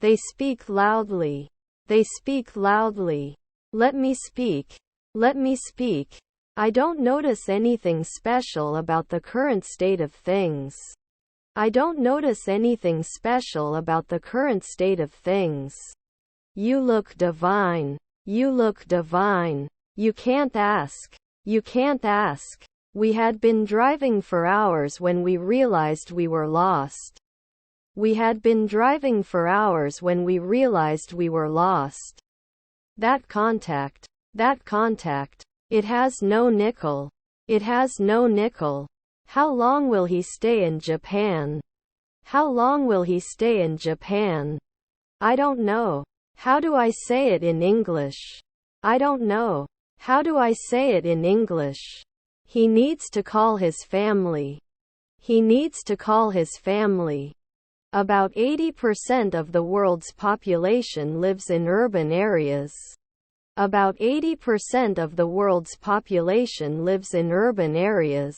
They speak loudly. They speak loudly. Let me speak. Let me speak. I don't notice anything special about the current state of things. I don't notice anything special about the current state of things. You look divine. You look divine. You can't ask. You can't ask. We had been driving for hours when we realized we were lost. We had been driving for hours when we realized we were lost. That contact. That contact. It has no nickel. It has no nickel. How long will he stay in Japan? How long will he stay in Japan? I don't know. How do I say it in English? I don't know. How do I say it in English? He needs to call his family. He needs to call his family. About 80% of the world's population lives in urban areas. About 80% of the world's population lives in urban areas.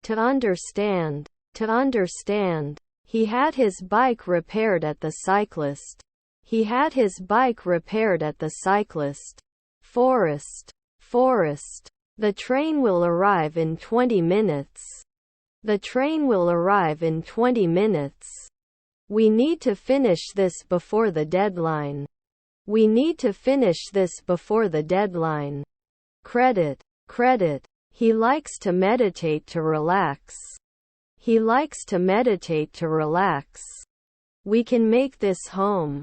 To understand. To understand. He had his bike repaired at the cyclist. He had his bike repaired at the cyclist. Forest. Forest. The train will arrive in 20 minutes. The train will arrive in 20 minutes. We need to finish this before the deadline. We need to finish this before the deadline. Credit. Credit. He likes to meditate to relax. He likes to meditate to relax. We can make this home.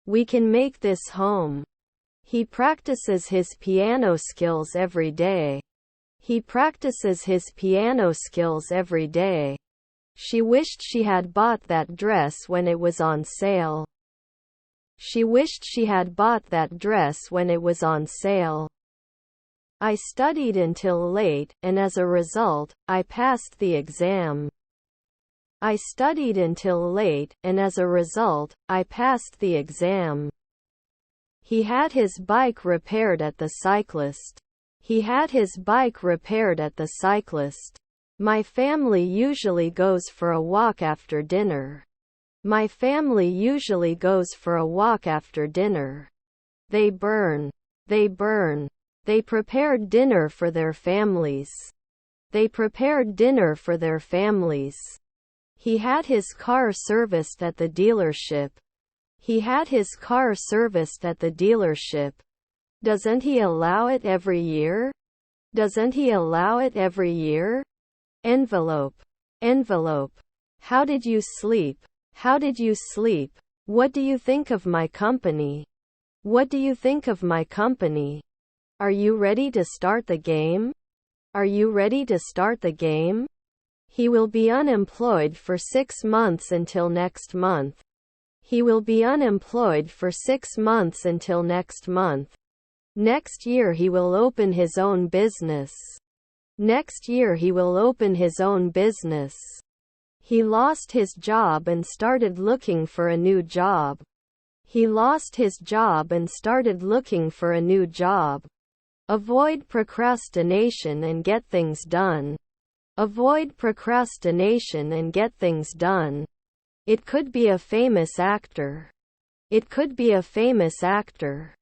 We can make this home. He practices his piano skills every day. He practices his piano skills every day. She wished she had bought that dress when it was on sale. She wished she had bought that dress when it was on sale. I studied until late, and as a result, I passed the exam. I studied until late, and as a result, I passed the exam. He had his bike repaired at the cyclist. He had his bike repaired at the cyclist. My family usually goes for a walk after dinner. My family usually goes for a walk after dinner. They burn. They burn. They prepared dinner for their families. They prepared dinner for their families. He had his car serviced at the dealership. He had his car serviced at the dealership. Doesn't he allow it every year? Doesn't he allow it every year? Envelope. Envelope. How did you sleep? How did you sleep? What do you think of my company? What do you think of my company? Are you ready to start the game? Are you ready to start the game? He will be unemployed for 6 months until next month. He will be unemployed for 6 months until next month. Next year he will open his own business. Next year he will open his own business. He lost his job and started looking for a new job. He lost his job and started looking for a new job. Avoid procrastination and get things done. Avoid procrastination and get things done. It could be a famous actor. It could be a famous actor.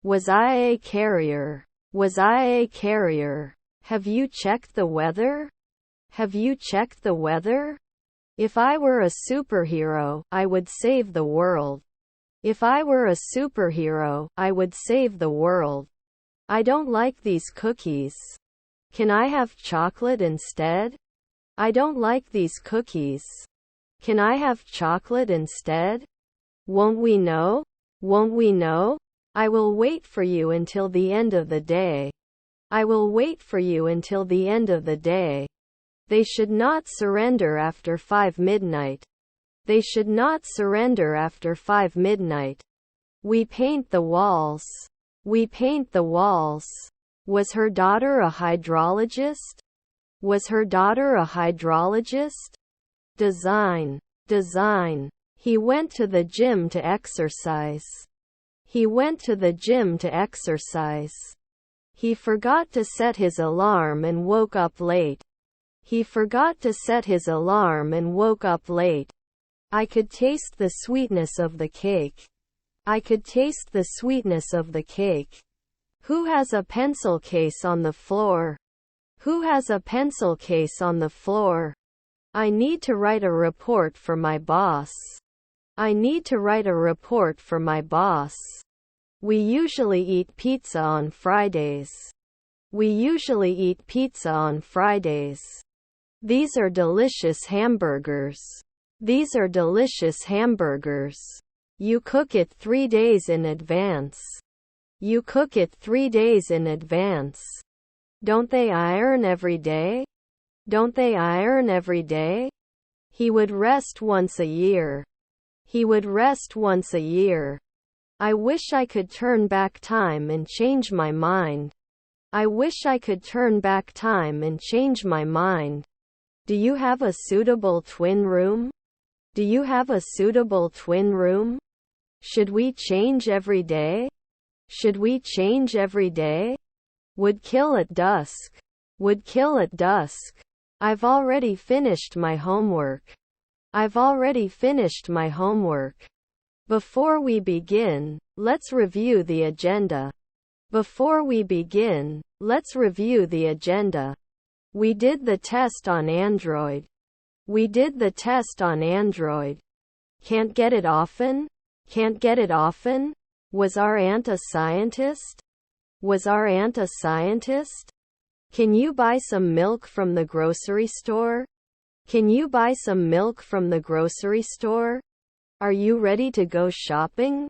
Was I a carrier? Was I a carrier? Have you checked the weather? Have you checked the weather? If I were a superhero, I would save the world. If I were a superhero, I would save the world. I don't like these cookies. Can I have chocolate instead? I don't like these cookies. Can I have chocolate instead? Won't we know? Won't we know? I will wait for you until the end of the day. I will wait for you until the end of the day. They should not surrender after 5 midnight. They should not surrender after 5 midnight. We paint the walls. We paint the walls. Was her daughter a hydrologist? Was her daughter a hydrologist? Design. Design. He went to the gym to exercise. He went to the gym to exercise. He forgot to set his alarm and woke up late. He forgot to set his alarm and woke up late. I could taste the sweetness of the cake. I could taste the sweetness of the cake. Who has a pencil case on the floor? Who has a pencil case on the floor? I need to write a report for my boss. I need to write a report for my boss. We usually eat pizza on Fridays. We usually eat pizza on Fridays. These are delicious hamburgers. These are delicious hamburgers. You cook it 3 days in advance. You cook it 3 days in advance. Don't they iron every day? Don't they iron every day? He would rest once a year. He would rest once a year. I wish I could turn back time and change my mind. I wish I could turn back time and change my mind. Do you have a suitable twin room? Do you have a suitable twin room? Should we change every day? Should we change every day? Would kill at dusk. Would kill at dusk. I've already finished my homework. I've already finished my homework. Before we begin, let's review the agenda. Before we begin, let's review the agenda. We did the test on Android. We did the test on Android. Can't get it often? Can't get it often? Was our aunt a scientist? Was our aunt a scientist? Can you buy some milk from the grocery store? Can you buy some milk from the grocery store? Are you ready to go shopping?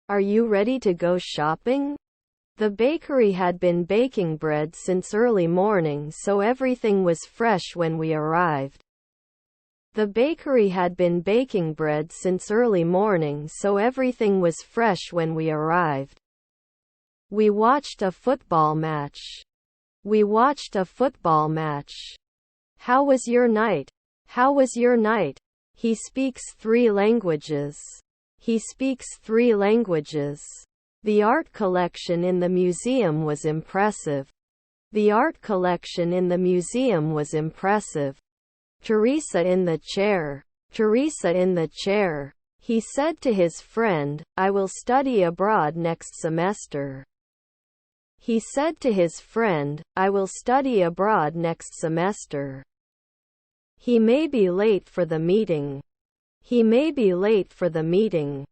Are you ready to go shopping? The bakery had been baking bread since early morning, so everything was fresh when we arrived. The bakery had been baking bread since early morning, so everything was fresh when we arrived. We watched a football match. We watched a football match. How was your night? How was your night? He speaks 3 languages. He speaks 3 languages. The art collection in the museum was impressive. The art collection in the museum was impressive. Teresa in the chair. Teresa in the chair. He said to his friend, I will study abroad next semester. He said to his friend, I will study abroad next semester. He may be late for the meeting. He may be late for the meeting.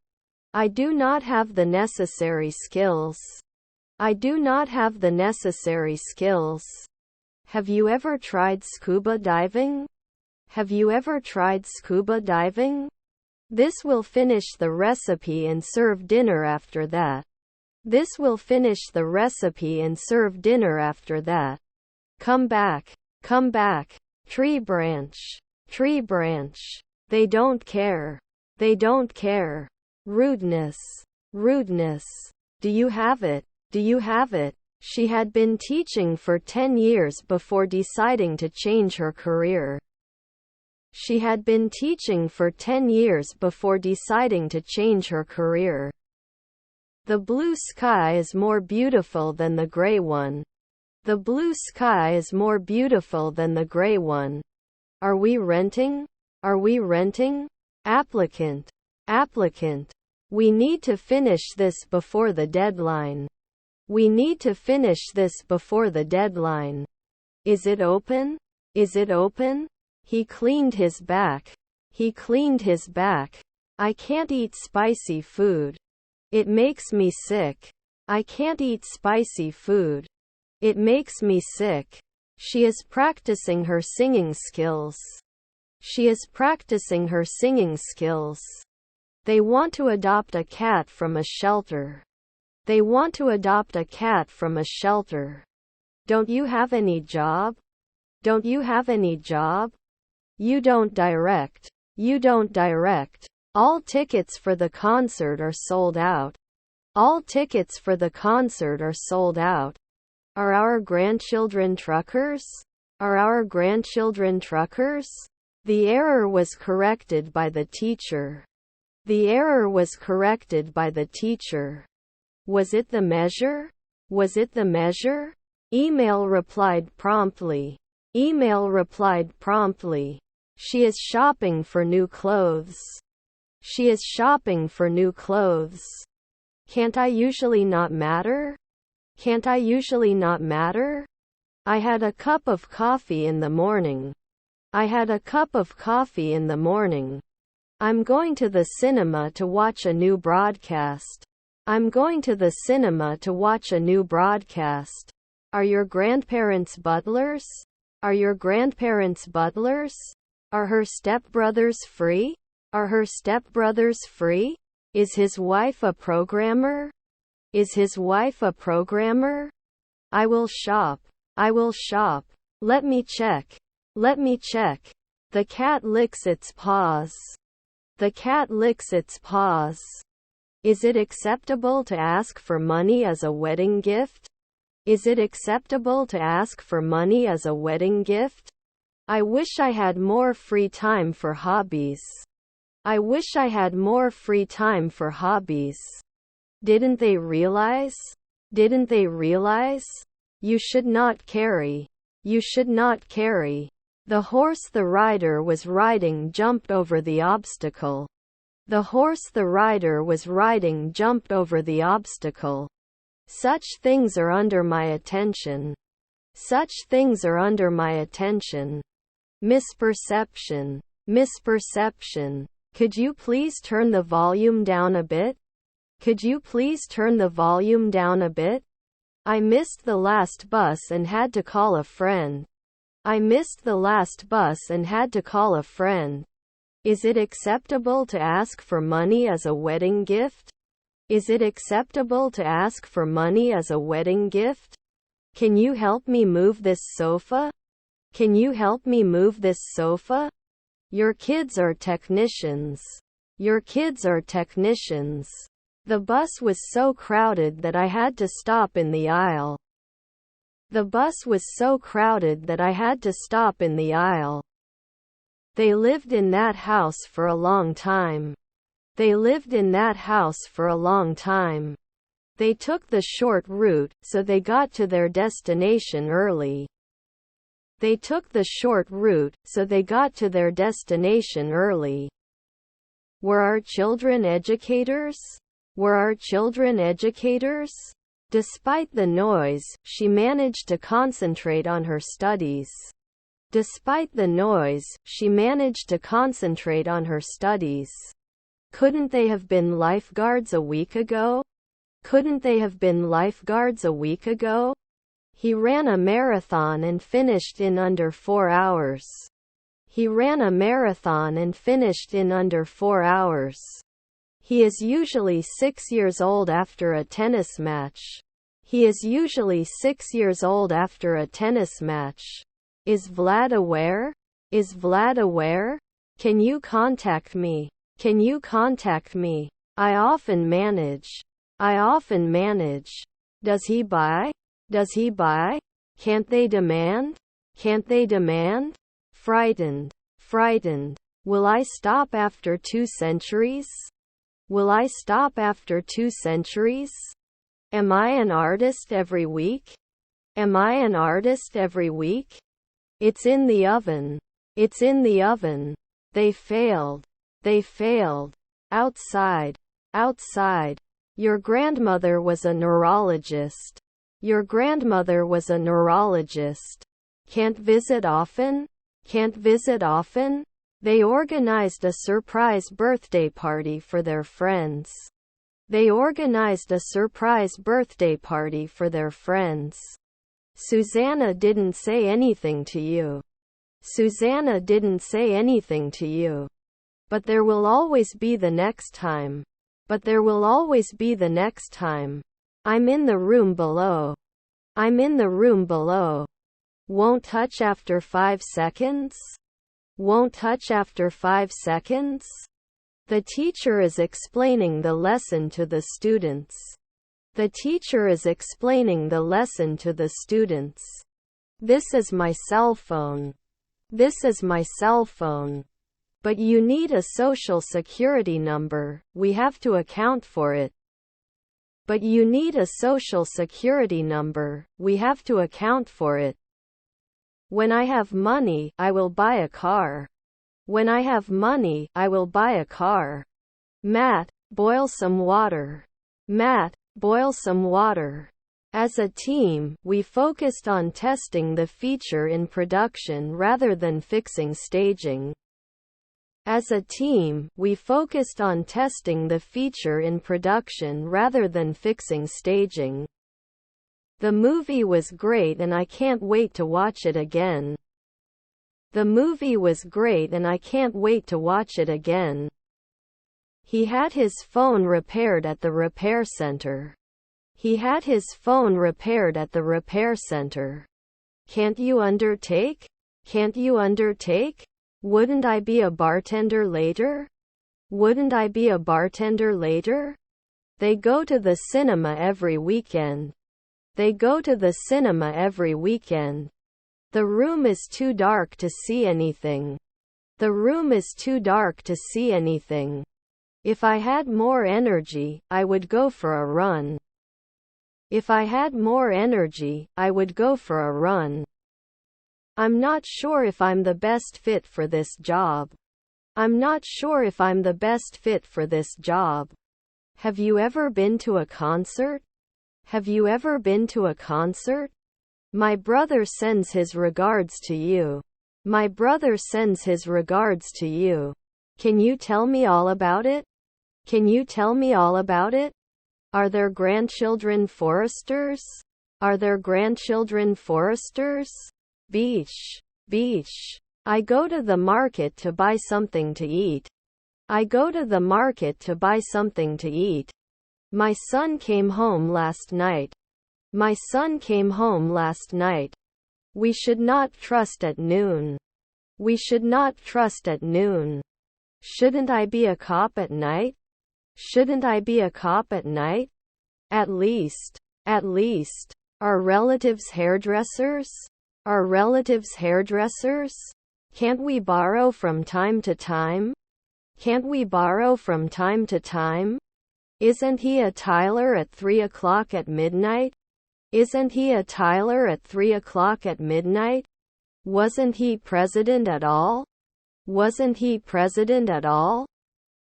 I do not have the necessary skills. I do not have the necessary skills. Have you ever tried scuba diving? Have you ever tried scuba diving? This will finish the recipe and serve dinner after that. This will finish the recipe and serve dinner after that. Come back. Come back. Tree branch. Tree branch. They don't care. They don't care. Rudeness. Rudeness. Do you have it? Do you have it? She had been teaching for 10 years before deciding to change her career. She had been teaching for 10 years before deciding to change her career. The blue sky is more beautiful than the gray one. The blue sky is more beautiful than the gray one. Are we renting? Are we renting? Applicant. Applicant. We need to finish this before the deadline. We need to finish this before the deadline. Is it open? Is it open? He cleaned his back. He cleaned his back. I can't eat spicy food. It makes me sick. I can't eat spicy food. It makes me sick. She is practicing her singing skills. She is practicing her singing skills. They want to adopt a cat from a shelter. They want to adopt a cat from a shelter. Don't you have any job? Don't you have any job? You don't direct. You don't direct. All tickets for the concert are sold out. All tickets for the concert are sold out. Are our grandchildren truckers? Are our grandchildren truckers? The error was corrected by the teacher. The error was corrected by the teacher. Was it the measure? Was it the measure? Email replied promptly. Email replied promptly. She is shopping for new clothes. She is shopping for new clothes. Can't I usually not matter? Can't I usually not matter? I had a cup of coffee in the morning. I had a cup of coffee in the morning. I'm going to the cinema to watch a new broadcast. I'm going to the cinema to watch a new broadcast. Are your grandparents butlers? Are your grandparents butlers? Are her stepbrothers free? Are her stepbrothers free? Is his wife a programmer? Is his wife a programmer? I will shop. I will shop. Let me check. Let me check. The cat licks its paws. The cat licks its paws. Is it acceptable to ask for money as a wedding gift? Is it acceptable to ask for money as a wedding gift? I wish I had more free time for hobbies. I wish I had more free time for hobbies. Didn't they realize? Didn't they realize? You should not carry. You should not carry. The horse the rider was riding jumped over the obstacle. The horse the rider was riding jumped over the obstacle. Such things are under my attention. Such things are under my attention. Misperception. Misperception. Could you please turn the volume down a bit? Could you please turn the volume down a bit? I missed the last bus and had to call a friend. I missed the last bus and had to call a friend. Is it acceptable to ask for money as a wedding gift? Is it acceptable to ask for money as a wedding gift? Can you help me move this sofa? Can you help me move this sofa? Your kids are technicians. Your kids are technicians. The bus was so crowded that I had to stop in the aisle. The bus was so crowded that I had to stop in the aisle. They lived in that house for a long time. They lived in that house for a long time. They took the short route, so they got to their destination early. They took the short route, so they got to their destination early. Were our children educators? Were our children educators? Despite the noise, she managed to concentrate on her studies. Despite the noise, she managed to concentrate on her studies. Couldn't they have been lifeguards a week ago? Couldn't they have been lifeguards a week ago? He ran a marathon and finished in under 4 hours. He ran a marathon and finished in under 4 hours. He is usually 6 years old after a tennis match. He is usually 6 years old after a tennis match. Is Vlad aware? Is Vlad aware? Can you contact me? Can you contact me? I often manage. I often manage. Does he buy? Does he buy? Can't they demand? Can't they demand? Frightened. Frightened. Will I stop after 2 centuries? Will I stop after 2 centuries? Am I an artist every week? Am I an artist every week? It's in the oven. It's in the oven. They failed. They failed. Outside. Outside. Your grandmother was a neurologist. Your grandmother was a neurologist. Can't visit often? Can't visit often? They organized a surprise birthday party for their friends. They organized a surprise birthday party for their friends. Susanna didn't say anything to you. Susanna didn't say anything to you. But there will always be the next time. But there will always be the next time. I'm in the room below. I'm in the room below. Won't touch after 5 seconds? Won't touch after 5 seconds? The teacher is explaining the lesson to the students. The teacher is explaining the lesson to the students. This is my cell phone. This is my cell phone. But you need a social security number, we have to account for it. But you need a social security number, we have to account for it. When I have money, I will buy a car. When I have money, I will buy a car. Matt, boil some water. Matt, boil some water. As a team, we focused on testing the feature in production rather than fixing staging. As a team, we focused on testing the feature in production rather than fixing staging. The movie was great and I can't wait to watch it again. The movie was great and I can't wait to watch it again. He had his phone repaired at the repair center. He had his phone repaired at the repair center. Can't you undertake? Can't you undertake? Wouldn't I be a bartender later? Wouldn't I be a bartender later? They go to the cinema every weekend. They go to the cinema every weekend. The room is too dark to see anything. The room is too dark to see anything. If I had more energy, I would go for a run. If I had more energy, I would go for a run. I'm not sure if I'm the best fit for this job. I'm not sure if I'm the best fit for this job. Have you ever been to a concert? Have you ever been to a concert? My brother sends his regards to you. My brother sends his regards to you. Can you tell me all about it? Can you tell me all about it? Are there grandchildren foresters? Are there grandchildren foresters? Beach. Beach. I go to the market to buy something to eat. I go to the market to buy something to eat. My son came home last night. My son came home last night. We should not trust at noon. We should not trust at noon. Shouldn't I be a cop at night? Shouldn't I be a cop at night? At least. At least. Are relatives hairdressers? Are relatives hairdressers? Can't we borrow from time to time? Can't we borrow from time to time? Isn't he a Tyler at 3 o'clock at midnight? Isn't he a Tyler at 3 o'clock at midnight? Wasn't he president at all? Wasn't he president at all?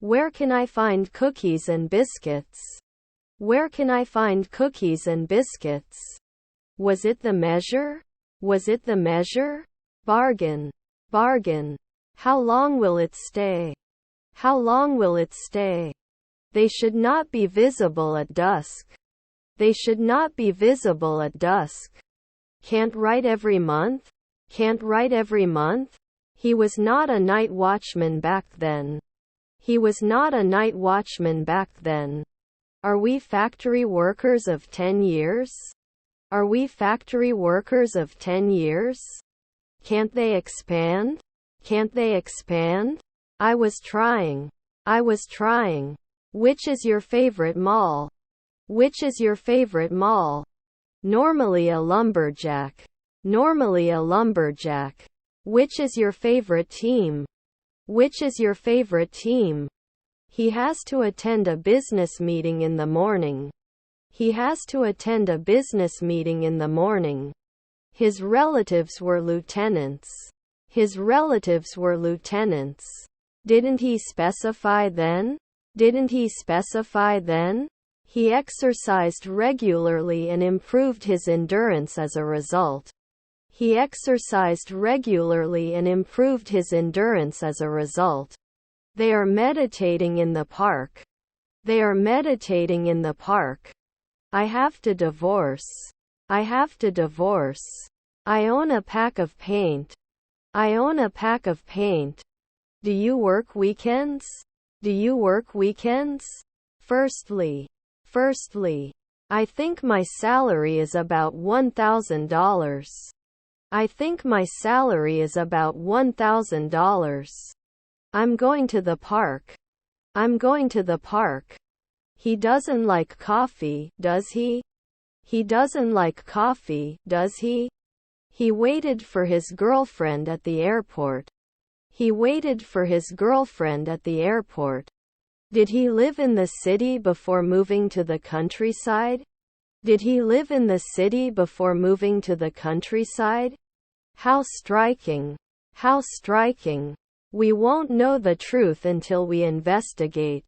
Where can I find cookies and biscuits? Where can I find cookies and biscuits? Was it the measure? Was it the measure? Bargain. Bargain. How long will it stay? How long will it stay? They should not be visible at dusk. They should not be visible at dusk. Can't write every month? Can't write every month? He was not a night watchman back then. He was not a night watchman back then. Are we factory workers of 10 years? Are we factory workers of 10 years? Can't they expand? Can't they expand? I was trying. I was trying. Which is your favorite mall? Which is your favorite mall? Normally a lumberjack. Normally a lumberjack. Which is your favorite team? Which is your favorite team? He has to attend a business meeting in the morning. He has to attend a business meeting in the morning. His relatives were lieutenants. His relatives were lieutenants. Didn't he specify then? Didn't he specify then? He exercised regularly and improved his endurance as a result. He exercised regularly and improved his endurance as a result. They are meditating in the park. They are meditating in the park. I have to divorce. I have to divorce. I own a pack of paint. I own a pack of paint. Do you work weekends? Do you work weekends? Firstly, I think my salary is about $1,000. I think my salary is about $1,000. I'm going to the park. I'm going to the park. He doesn't like coffee, does he? He doesn't like coffee, does he? He waited for his girlfriend at the airport. He waited for his girlfriend at the airport. Did he live in the city before moving to the countryside? Did he live in the city before moving to the countryside? How striking! How striking! We won't know the truth until we investigate.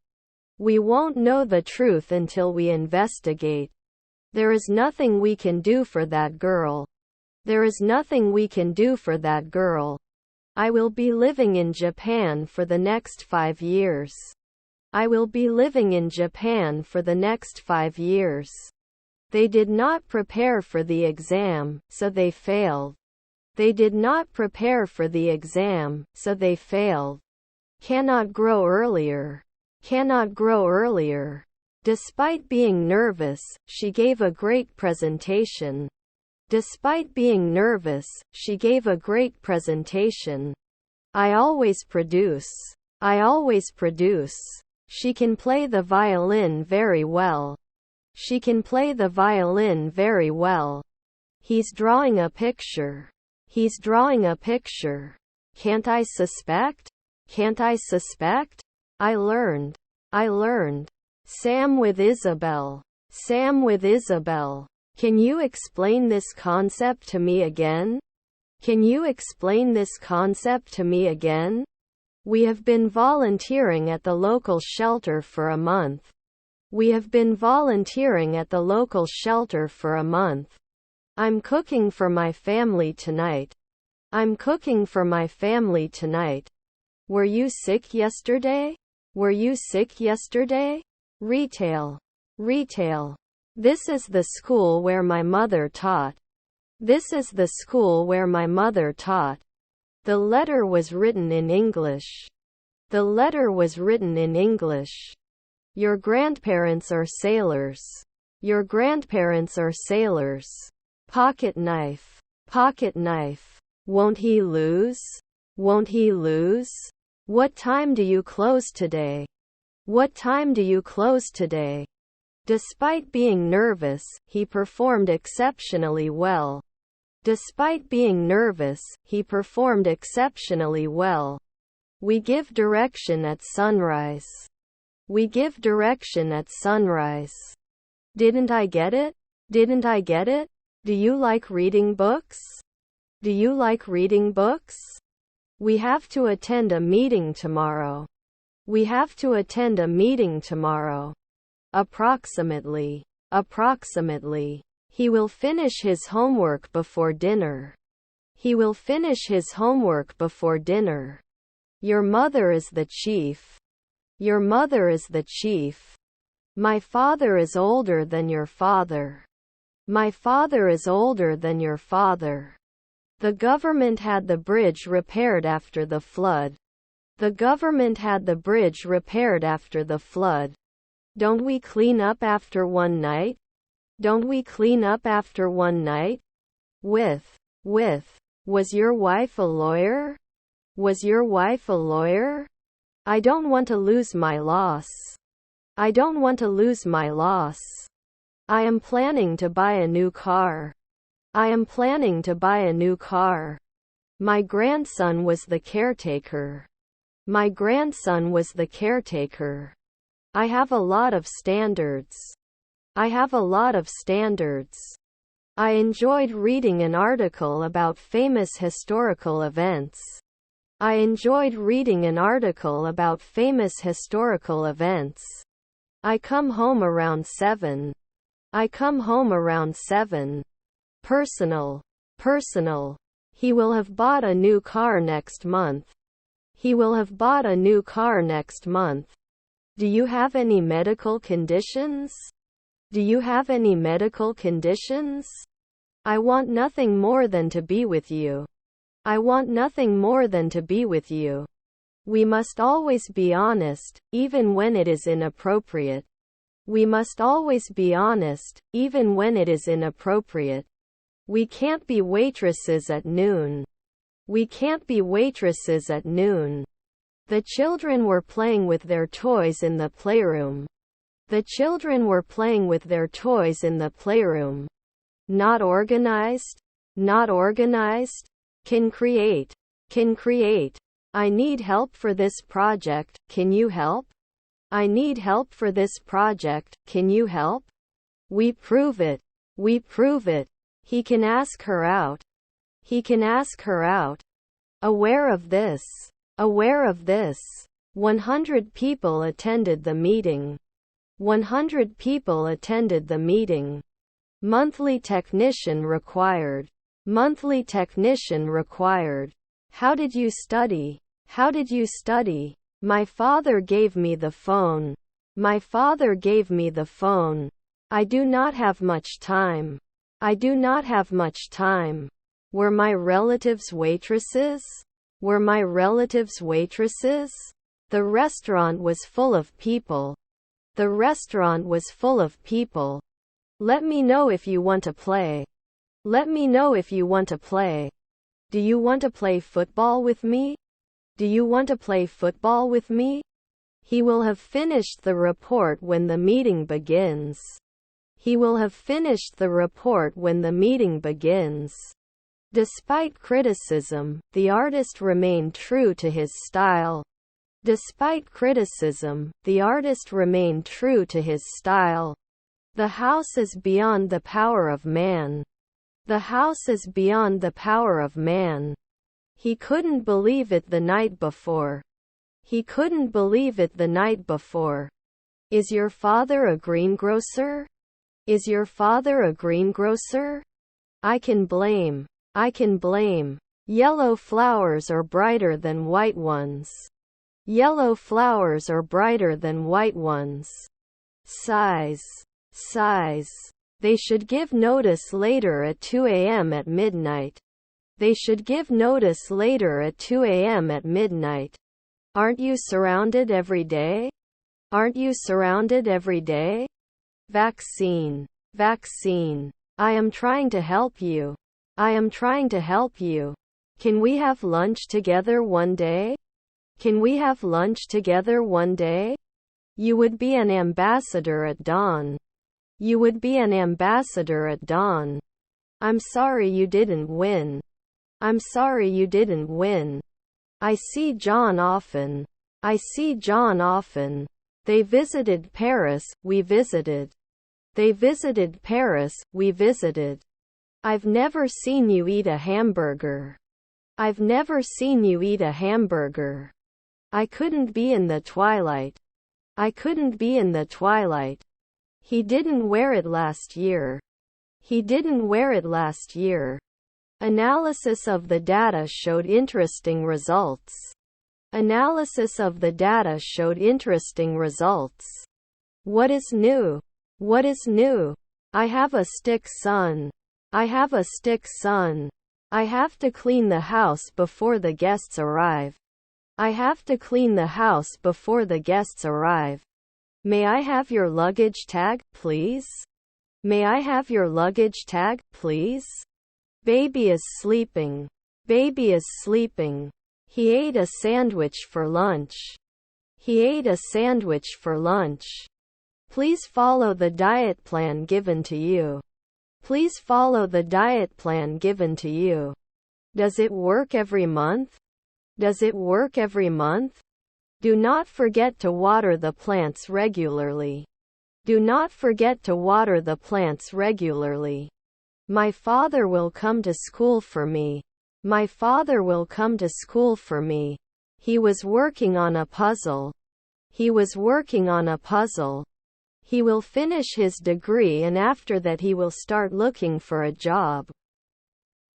We won't know the truth until we investigate. There is nothing we can do for that girl. There is nothing we can do for that girl. I will be living in Japan for the next 5 years. I will be living in Japan for the next 5 years. They did not prepare for the exam, so they failed. They did not prepare for the exam, so they failed. Cannot grow earlier. Cannot grow earlier. Despite being nervous, she gave a great presentation. Despite being nervous, she gave a great presentation. I always produce. I always produce. She can play the violin very well. She can play the violin very well. He's drawing a picture. He's drawing a picture. Can't I suspect? Can't I suspect? I learned. I learned. Sam with Isabel. Sam with Isabel. Can you explain this concept to me again? Can you explain this concept to me again? We have been volunteering at the local shelter for a month. We have been volunteering at the local shelter for a month. I'm cooking for my family tonight. I'm cooking for my family tonight. Were you sick yesterday? Were you sick yesterday? Retail. Retail. This is the school where my mother taught. This is the school where my mother taught. The letter was written in English. The letter was written in English. Your grandparents are sailors. Your grandparents are sailors. Pocket knife. Pocket knife. Won't he lose? Won't he lose? What time do you close today? What time do you close today? Despite being nervous, he performed exceptionally well. Despite being nervous, he performed exceptionally well. We give direction at sunrise. We give direction at sunrise. Didn't I get it? Didn't I get it? Do you like reading books? Do you like reading books? We have to attend a meeting tomorrow. We have to attend a meeting tomorrow. Approximately. Approximately. He will finish his homework before dinner. He will finish his homework before dinner. Your mother is the chief. Your mother is the chief. My father is older than your father. My father is older than your father. The government had the bridge repaired after the flood. The government had the bridge repaired after the flood. Don't we clean up after one night? Don't we clean up after one night? With. Was your wife a lawyer? Was your wife a lawyer? I don't want to lose my loss. I don't want to lose my loss. I am planning to buy a new car. I am planning to buy a new car. My grandson was the caretaker. My grandson was the caretaker. I have a lot of standards. I have a lot of standards. I enjoyed reading an article about famous historical events. I enjoyed reading an article about famous historical events. I come home around 7. I come home around 7. Personal. Personal. He will have bought a new car next month. He will have bought a new car next month. Do you have any medical conditions? Do you have any medical conditions? I want nothing more than to be with you. I want nothing more than to be with you. We must always be honest, even when it is inappropriate. We must always be honest, even when it is inappropriate. We can't be waitresses at noon. We can't be waitresses at noon. The children were playing with their toys in the playroom. The children were playing with their toys in the playroom. Not organized? Not organized? Can create. Can create. I need help for this project, can you help? I need help for this project, can you help? We prove it. We prove it. He can ask her out. He can ask her out. Aware of this. Aware of this. 100 people attended the meeting. 100 people attended the meeting. Monthly technician required. Monthly technician required. How did you study? How did you study? My father gave me the phone. My father gave me the phone. I do not have much time. I do not have much time. Were my relatives waitresses? Were my relatives waitresses? The restaurant was full of people. The restaurant was full of people. Let me know if you want to play. Let me know if you want to play. Do you want to play football with me? Do you want to play football with me? He will have finished the report when the meeting begins. He will have finished the report when the meeting begins. Despite criticism, the artist remained true to his style. Despite criticism, the artist remained true to his style. The house is beyond the power of man. The house is beyond the power of man. He couldn't believe it the night before. He couldn't believe it the night before. Is your father a greengrocer? Is your father a greengrocer? I can blame. I can blame. Yellow flowers are brighter than white ones. Yellow flowers are brighter than white ones. Size. Size. They should give notice later at 2 a.m. at midnight. They should give notice later at 2 a.m. at midnight. Aren't you surrounded every day? Aren't you surrounded every day? Vaccine. Vaccine. I am trying to help you. I am trying to help you. Can we have lunch together one day? Can we have lunch together one day? You would be an ambassador at dawn. You would be an ambassador at dawn. I'm sorry you didn't win. I'm sorry you didn't win. I see John often. I see John often. They visited Paris, we visited. They visited Paris, we visited. I've never seen you eat a hamburger. I've never seen you eat a hamburger. I couldn't be in the twilight. I couldn't be in the twilight. He didn't wear it last year. He didn't wear it last year. Analysis of the data showed interesting results. Analysis of the data showed interesting results. What is new? What is new? I have a stick son. I have a stick son. I have to clean the house before the guests arrive. I have to clean the house before the guests arrive. May I have your luggage tag, please? May I have your luggage tag, please? Baby is sleeping. Baby is sleeping. He ate a sandwich for lunch. He ate a sandwich for lunch. Please follow the diet plan given to you. Please follow the diet plan given to you. Does it work every month? Does it work every month? Do not forget to water the plants regularly. Do not forget to water the plants regularly. My father will come to school for me. My father will come to school for me. He was working on a puzzle. He was working on a puzzle. He will finish his degree and after that he will start looking for a job.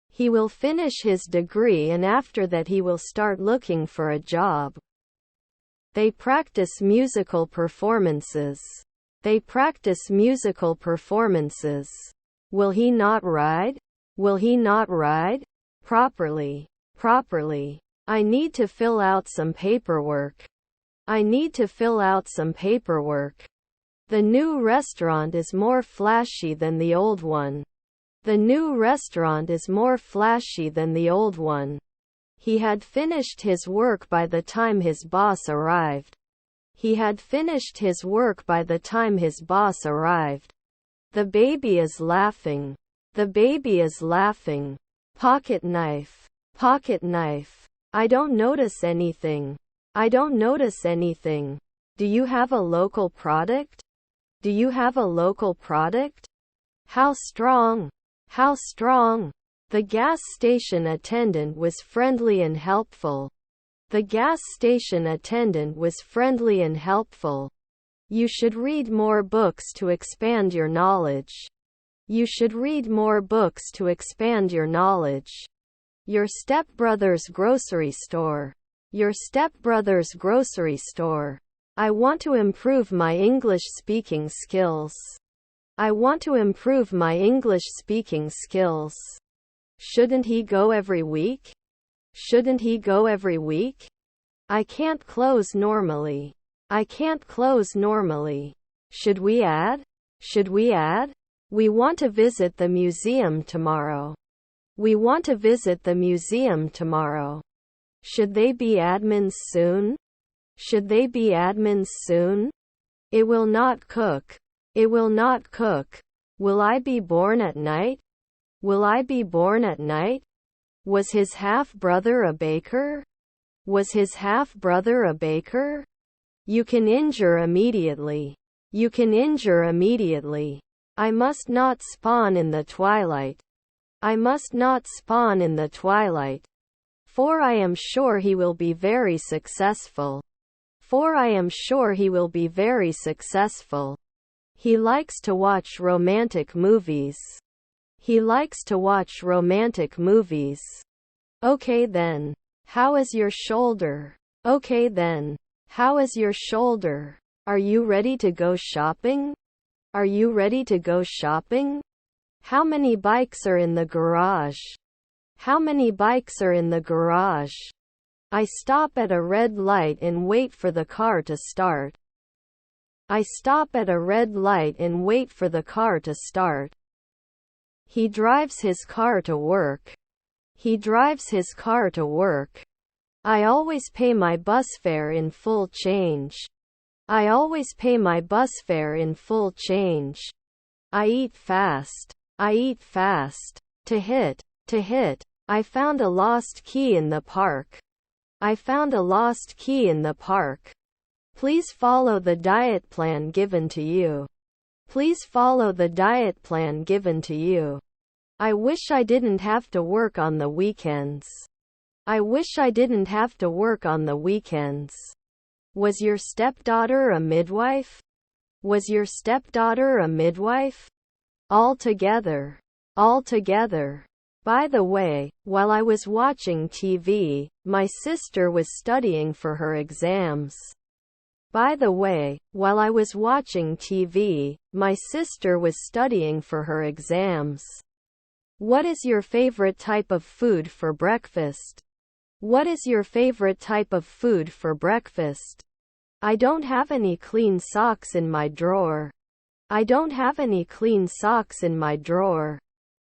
He will finish his degree and after that he will start looking for a job. They practice musical performances. They practice musical performances. Will he not ride? Will he not ride? Properly. Properly. I need to fill out some paperwork. I need to fill out some paperwork. The new restaurant is more flashy than the old one. The new restaurant is more flashy than the old one. He had finished his work by the time his boss arrived. He had finished his work by the time his boss arrived. The baby is laughing. The baby is laughing. Pocket knife. Pocket knife. I don't notice anything. I don't notice anything. Do you have a local product? Do you have a local product? How strong? How strong? The gas station attendant was friendly and helpful. The gas station attendant was friendly and helpful. You should read more books to expand your knowledge. You should read more books to expand your knowledge. Your stepbrother's grocery store. Your stepbrother's grocery store. I want to improve my English speaking skills. I want to improve my English speaking skills. Shouldn't he go every week? Shouldn't he go every week? I can't close normally. I can't close normally. Should we add? Should we add? We want to visit the museum tomorrow. We want to visit the museum tomorrow. Should they be admins soon? Should they be admins soon? It will not cook. It will not cook. Will I be born at night? Will I be born at night? Was his half-brother a baker? Was his half-brother a baker? You can injure immediately. You can injure immediately. I must not spawn in the twilight. I must not spawn in the twilight. For I am sure he will be very successful. For I am sure he will be very successful. He likes to watch romantic movies. He likes to watch romantic movies. Okay then. How is your shoulder? Okay then. How is your shoulder? Are you ready to go shopping? Are you ready to go shopping? How many bikes are in the garage? How many bikes are in the garage? I stop at a red light and wait for the car to start. I stop at a red light and wait for the car to start. He drives his car to work. He drives his car to work. I always pay my bus fare in full change. I always pay my bus fare in full change. I eat fast. I eat fast. To hit. To hit. I found a lost key in the park. I found a lost key in the park. Please follow the diet plan given to you. Please follow the diet plan given to you. I wish I didn't have to work on the weekends. I wish I didn't have to work on the weekends. Was your stepdaughter a midwife? Was your stepdaughter a midwife? All together. All together. By the way, while I was watching TV, my sister was studying for her exams. By the way, while I was watching TV, my sister was studying for her exams. What is your favorite type of food for breakfast? What is your favorite type of food for breakfast? I don't have any clean socks in my drawer. I don't have any clean socks in my drawer.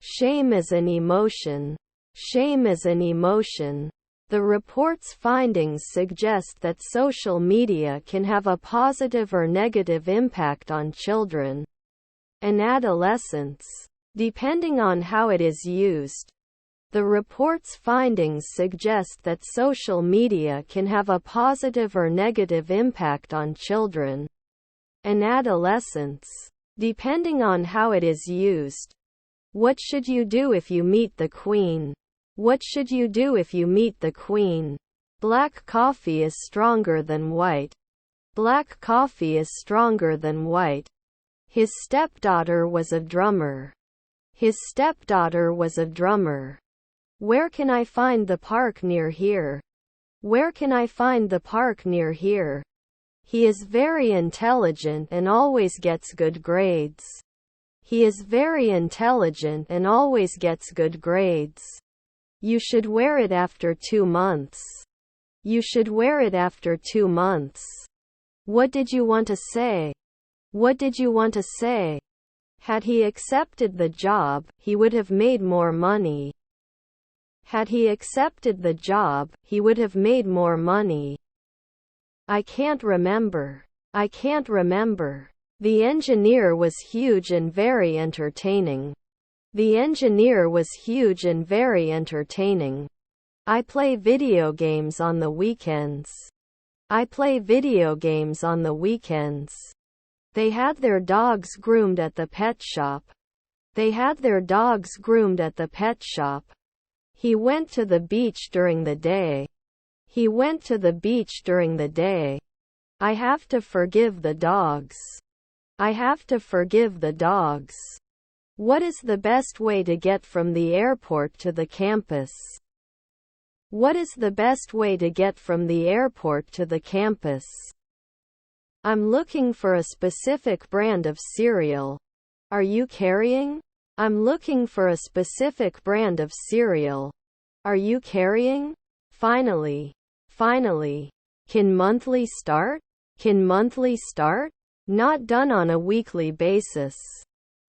Shame is an emotion. Shame is an emotion. The report's findings suggest that social media can have a positive or negative impact on children and adolescents, depending on how it is used. The report's findings suggest that social media can have a positive or negative impact on children and adolescents, depending on how it is used. What should you do if you meet the Queen? What should you do if you meet the Queen? Black coffee is stronger than white. Black coffee is stronger than white. His stepdaughter was a drummer. His stepdaughter was a drummer. Where can I find the park near here? Where can I find the park near here? He is very intelligent and always gets good grades. He is very intelligent and always gets good grades. You should wear it after 2 months. You should wear it after 2 months. What did you want to say? What did you want to say? Had he accepted the job, he would have made more money. Had he accepted the job, he would have made more money. I can't remember. I can't remember. The engineer was huge and very entertaining. The engineer was huge and very entertaining. I play video games on the weekends. I play video games on the weekends. They had their dogs groomed at the pet shop. They had their dogs groomed at the pet shop. He went to the beach during the day. He went to the beach during the day. I have to forgive the dogs. I have to forgive the dogs. What is the best way to get from the airport to the campus? What is the best way to get from the airport to the campus? I'm looking for a specific brand of cereal. Are you carrying? I'm looking for a specific brand of cereal. Are you carrying? Finally. Finally. Can monthly start? Can monthly start? Not done on a weekly basis.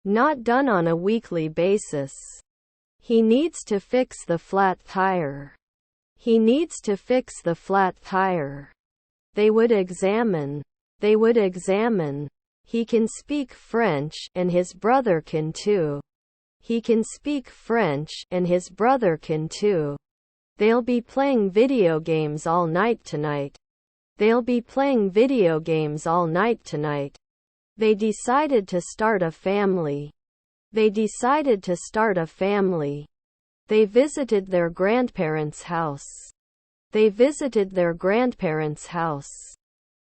Not done on a weekly basis. He needs to fix the flat tire. He needs to fix the flat tire. They would examine. They would examine. He can speak French, and his brother can too. He can speak French, and his brother can too. They'll be playing video games all night tonight. They'll be playing video games all night tonight. They decided to start a family. They decided to start a family. They visited their grandparents' house. They visited their grandparents' house.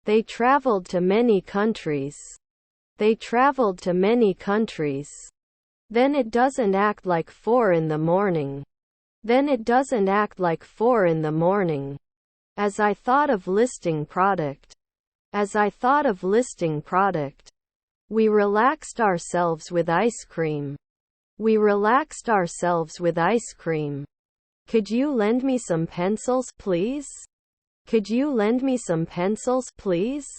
They traveled to many countries. They traveled to many countries. Then it doesn't act like 4 in the morning. Then it doesn't act like 4 in the morning. As I thought of listing product. As I thought of listing product. We relaxed ourselves with ice cream. We relaxed ourselves with ice cream. Could you lend me some pencils, please? Could you lend me some pencils, please?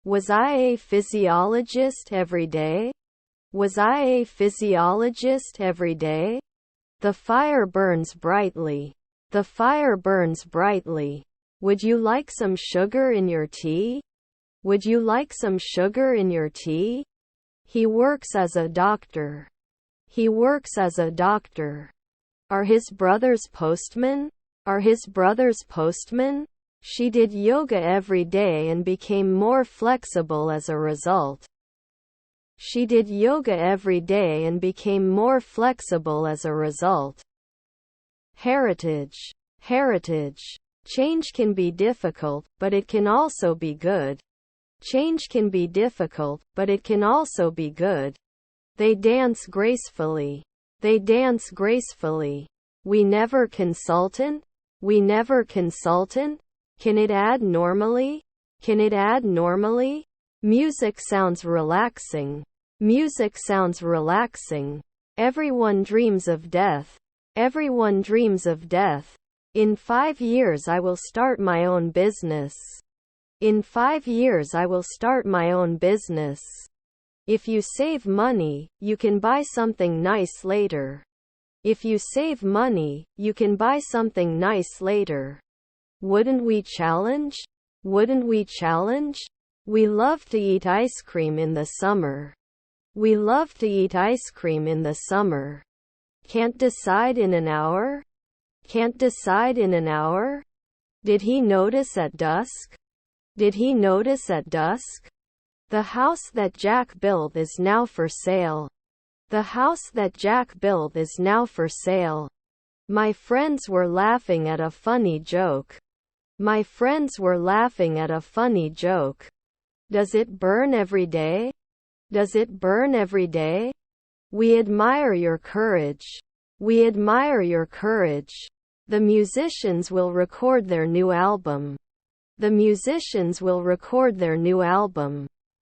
Was I a physiologist every day? Was I a physiologist every day? The fire burns brightly. The fire burns brightly. Would you like some sugar in your tea? Would you like some sugar in your tea? He works as a doctor. He works as a doctor. Are his brothers postmen? Are his brothers postmen? She did yoga every day and became more flexible as a result. She did yoga every day and became more flexible as a result. Heritage. Heritage. Change can be difficult, but it can also be good. Change can be difficult, but it can also be good. They dance gracefully. They dance gracefully. We never consultant? We never consultant? Can it add normally? Can it add normally? Music sounds relaxing. Music sounds relaxing. Everyone dreams of death. Everyone dreams of death. In 5 years I will start my own business. In 5 years I will start my own business. If you save money, you can buy something nice later. If you save money, you can buy something nice later. Wouldn't we challenge? Wouldn't we challenge? We love to eat ice cream in the summer. We love to eat ice cream in the summer. Can't decide in an hour? Can't decide in an hour? Did he notice at dusk? Did he notice at dusk? The house that Jack built is now for sale. The house that Jack built is now for sale. My friends were laughing at a funny joke. My friends were laughing at a funny joke. Does it burn every day? Does it burn every day? We admire your courage. We admire your courage. The musicians will record their new album. The musicians will record their new album.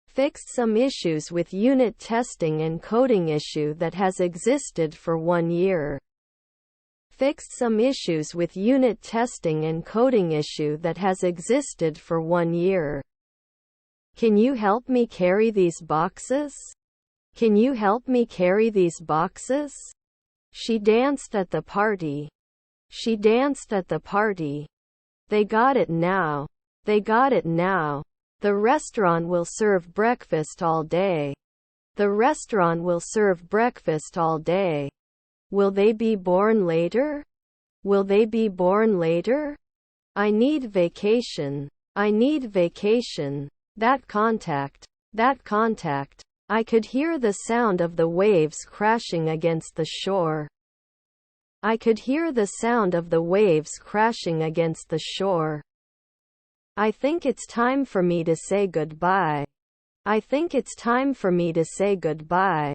Fixed some issues with unit testing and coding issue that has existed for 1 year. Fixed some issues with unit testing and coding issue that has existed for 1 year. Can you help me carry these boxes? Can you help me carry these boxes? She danced at the party. She danced at the party. They got it now. They got it now. The restaurant will serve breakfast all day. The restaurant will serve breakfast all day. Will they be born later? Will they be born later? I need vacation. I need vacation. That contact. That contact. I could hear the sound of the waves crashing against the shore. I could hear the sound of the waves crashing against the shore. I think it's time for me to say goodbye. I think it's time for me to say goodbye.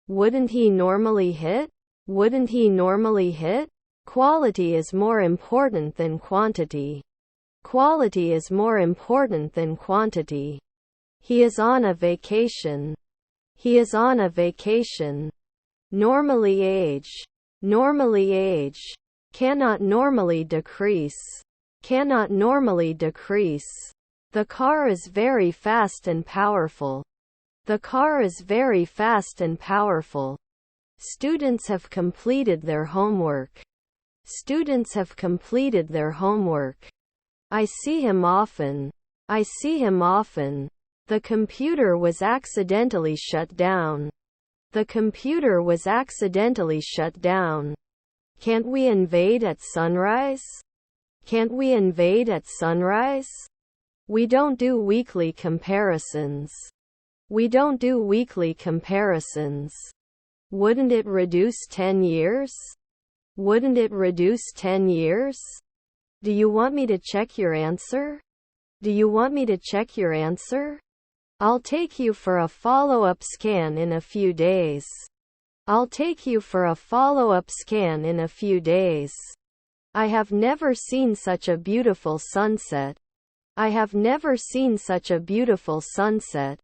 Wouldn't he normally hit? Wouldn't he normally hit? Quality is more important than quantity. Quality is more important than quantity. He is on a vacation. He is on a vacation. Normally age. Normally age. Cannot normally decrease. Cannot normally decrease. The car is very fast and powerful. The car is very fast and powerful. Students have completed their homework. Students have completed their homework. I see him often. I see him often. The computer was accidentally shut down. The computer was accidentally shut down. Can't we invade at sunrise? Can't we invade at sunrise? We don't do weekly comparisons. We don't do weekly comparisons. Wouldn't it reduce 10 years? Wouldn't it reduce 10 years? Do you want me to check your answer? Do you want me to check your answer? I'll take you for a follow-up scan in a few days. I'll take you for a follow-up scan in a few days. I have never seen such a beautiful sunset. I have never seen such a beautiful sunset.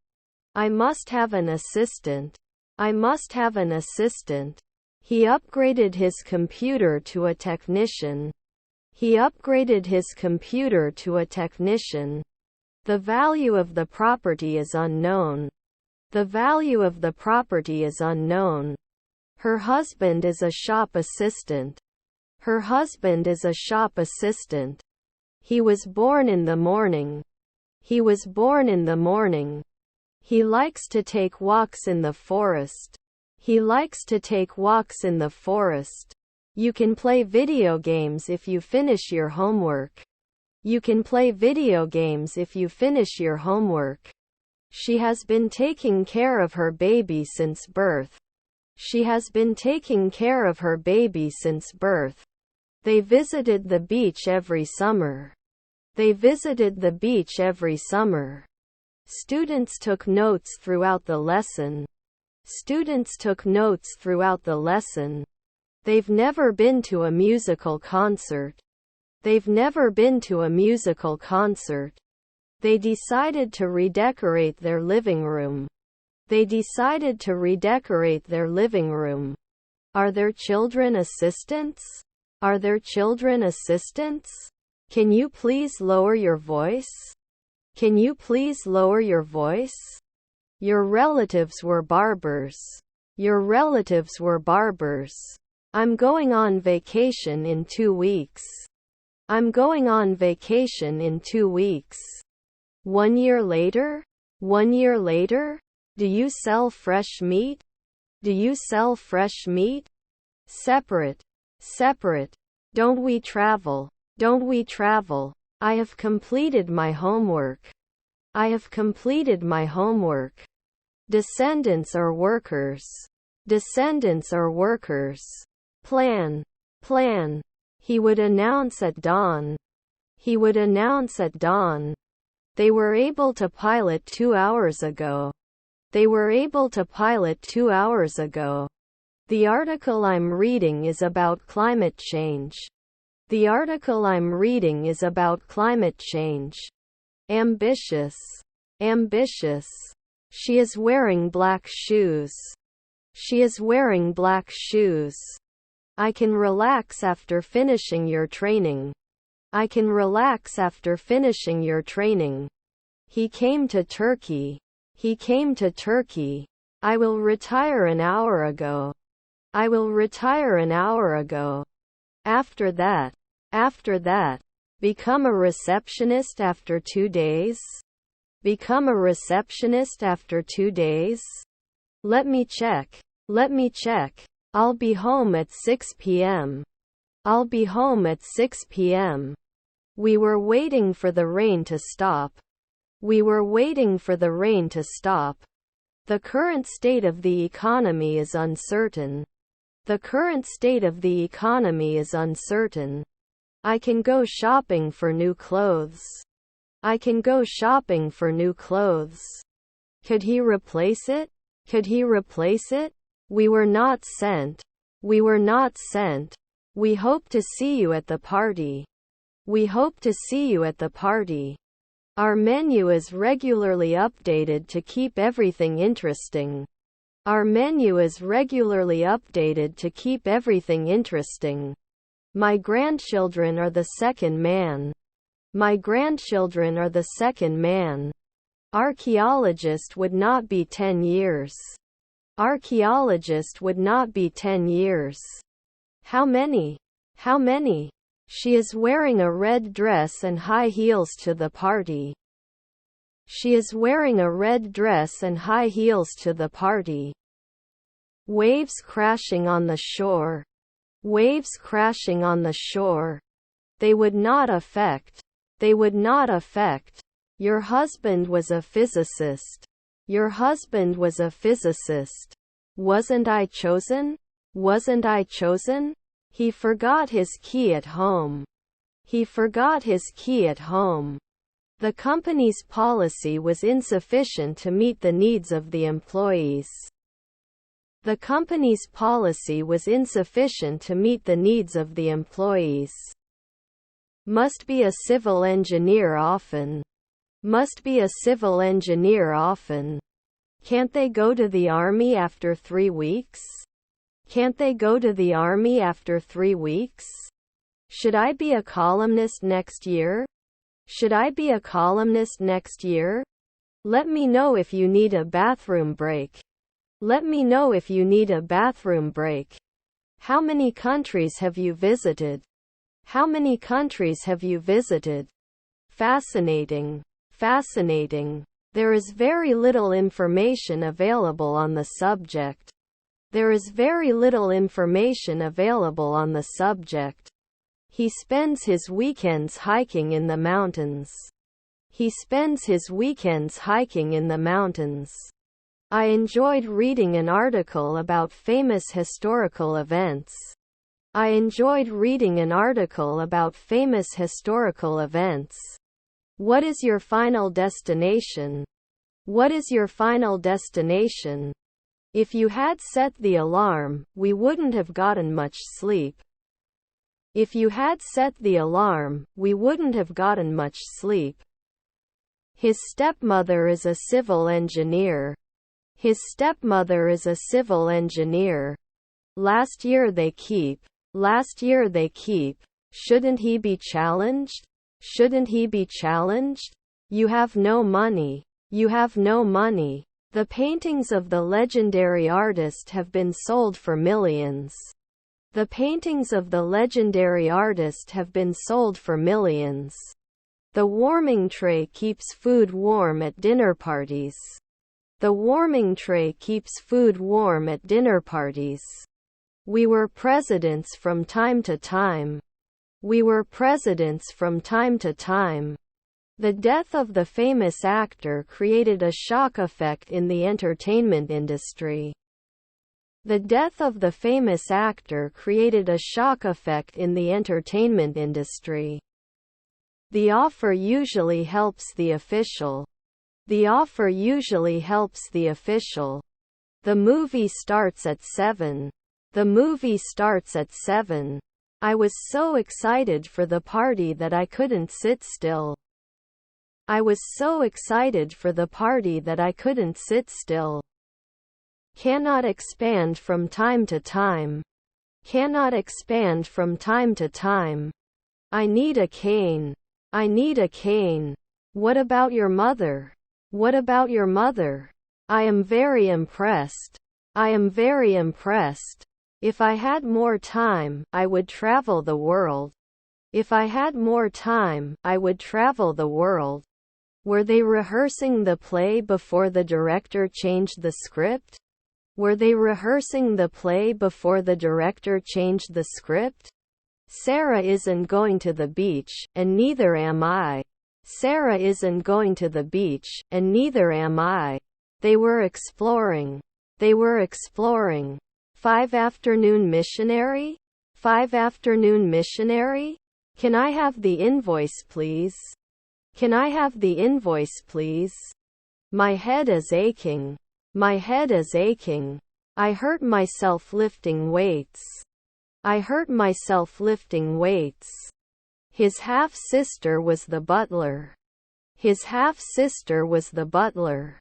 I must have an assistant. I must have an assistant. He upgraded his computer to a technician. He upgraded his computer to a technician. The value of the property is unknown. The value of the property is unknown. Her husband is a shop assistant. Her husband is a shop assistant. He was born in the morning. He was born in the morning. He likes to take walks in the forest. He likes to take walks in the forest. You can play video games if you finish your homework. You can play video games if you finish your homework. She has been taking care of her baby since birth. She has been taking care of her baby since birth. They visited the beach every summer. They visited the beach every summer. Students took notes throughout the lesson. Students took notes throughout the lesson. They've never been to a musical concert. They've never been to a musical concert. They decided to redecorate their living room. They decided to redecorate their living room. Are there children assistants? Are there children assistants? Can you please lower your voice? Can you please lower your voice? Your relatives were barbers. Your relatives were barbers. I'm going on vacation in 2 weeks. I'm going on vacation in 2 weeks. 1 year later? 1 year later? Do you sell fresh meat? Do you sell fresh meat? Separate. Separate. Don't we travel? Don't we travel? I have completed my homework. I have completed my homework. Descendants are workers. Descendants are workers. Plan. Plan. He would announce at dawn. He would announce at dawn. They were able to pilot 2 hours ago. They were able to pilot 2 hours ago. The article I'm reading is about climate change. The article I'm reading is about climate change. Ambitious. Ambitious. She is wearing black shoes. She is wearing black shoes. I can relax after finishing your training. I can relax after finishing your training. He came to Turkey. He came to Turkey. I will retire an hour ago. I will retire an hour ago. After that. After that. Become a receptionist after 2 days? Become a receptionist after 2 days? Let me check. Let me check. I'll be home at 6 p.m. I'll be home at 6 p.m. We were waiting for the rain to stop. We were waiting for the rain to stop. The current state of the economy is uncertain. The current state of the economy is uncertain. I can go shopping for new clothes. I can go shopping for new clothes. Could he replace it? Could he replace it? We were not sent. We were not sent. We hope to see you at the party. We hope to see you at the party. Our menu is regularly updated to keep everything interesting. Our menu is regularly updated to keep everything interesting. My grandchildren are the second man. My grandchildren are the second man. Archaeologist would not be 10 years. Archaeologist would not be 10 years. How many? How many? She is wearing a red dress and high heels to the party. She is wearing a red dress and high heels to the party. Waves crashing on the shore. Waves crashing on the shore. They would not affect. They would not affect. Your husband was a physicist. Your husband was a physicist. Wasn't I chosen? Wasn't I chosen? He forgot his key at home. He forgot his key at home. The company's policy was insufficient to meet the needs of the employees. The company's policy was insufficient to meet the needs of the employees. Must be a civil engineer often. Must be a civil engineer often. Can't they go to the army after 3 weeks? Can't they go to the army after 3 weeks? Should I be a columnist next year? Should I be a columnist next year? Let me know if you need a bathroom break. Let me know if you need a bathroom break. How many countries have you visited? How many countries have you visited? Fascinating. Fascinating. There is very little information available on the subject. There is very little information available on the subject. He spends his weekends hiking in the mountains. He spends his weekends hiking in the mountains. I enjoyed reading an article about famous historical events. I enjoyed reading an article about famous historical events. What is your final destination? What is your final destination? If you had set the alarm, we wouldn't have gotten much sleep. If you had set the alarm, we wouldn't have gotten much sleep. His stepmother is a civil engineer. His stepmother is a civil engineer. Last year they keep. Last year they keep. Shouldn't he be challenged? Shouldn't he be challenged? You have no money. You have no money. The paintings of the legendary artist have been sold for millions. The paintings of the legendary artist have been sold for millions. The warming tray keeps food warm at dinner parties. The warming tray keeps food warm at dinner parties. We were presidents from time to time. We were presidents from time to time. The death of the famous actor created a shock effect in the entertainment industry. The death of the famous actor created a shock effect in the entertainment industry. The offer usually helps the official. The offer usually helps the official. The movie starts at 7. The movie starts at 7. I was so excited for the party that I couldn't sit still. I was so excited for the party that I couldn't sit still. Cannot expand from time to time. Cannot expand from time to time. I need a cane. I need a cane. What about your mother? What about your mother? I am very impressed. I am very impressed. If I had more time, I would travel the world. If I had more time, I would travel the world. Were they rehearsing the play before the director changed the script? Were they rehearsing the play before the director changed the script? Sarah isn't going to the beach, and neither am I. Sarah isn't going to the beach, and neither am I. They were exploring. They were exploring. 5 afternoon missionary? 5 afternoon missionary? Can I have the invoice please? Can I have the invoice please? My head is aching. My head is aching. I hurt myself lifting weights. I hurt myself lifting weights. His half-sister was the butler. His half-sister was the butler.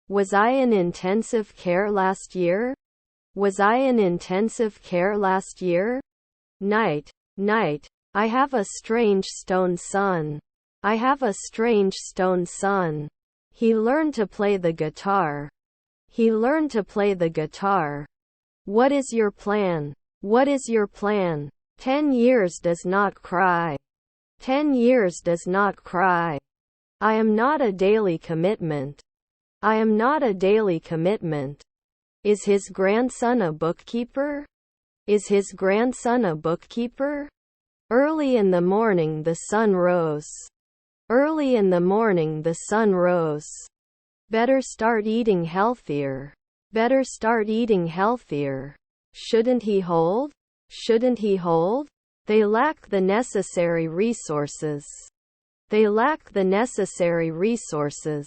Was I in intensive care last year? Was I in intensive care last year? Night, night. I have a strange stone son. I have a strange stone son. He learned to play the guitar. He learned to play the guitar. What is your plan? What is your plan? 10 years does not cry. 10 years does not cry. I am not a daily commitment. I am not a daily commitment. Is his grandson a bookkeeper? Is his grandson a bookkeeper? Early in the morning the sun rose. Early in the morning the sun rose. Better start eating healthier. Better start eating healthier. Shouldn't he hold? Shouldn't he hold? They lack the necessary resources. They lack the necessary resources.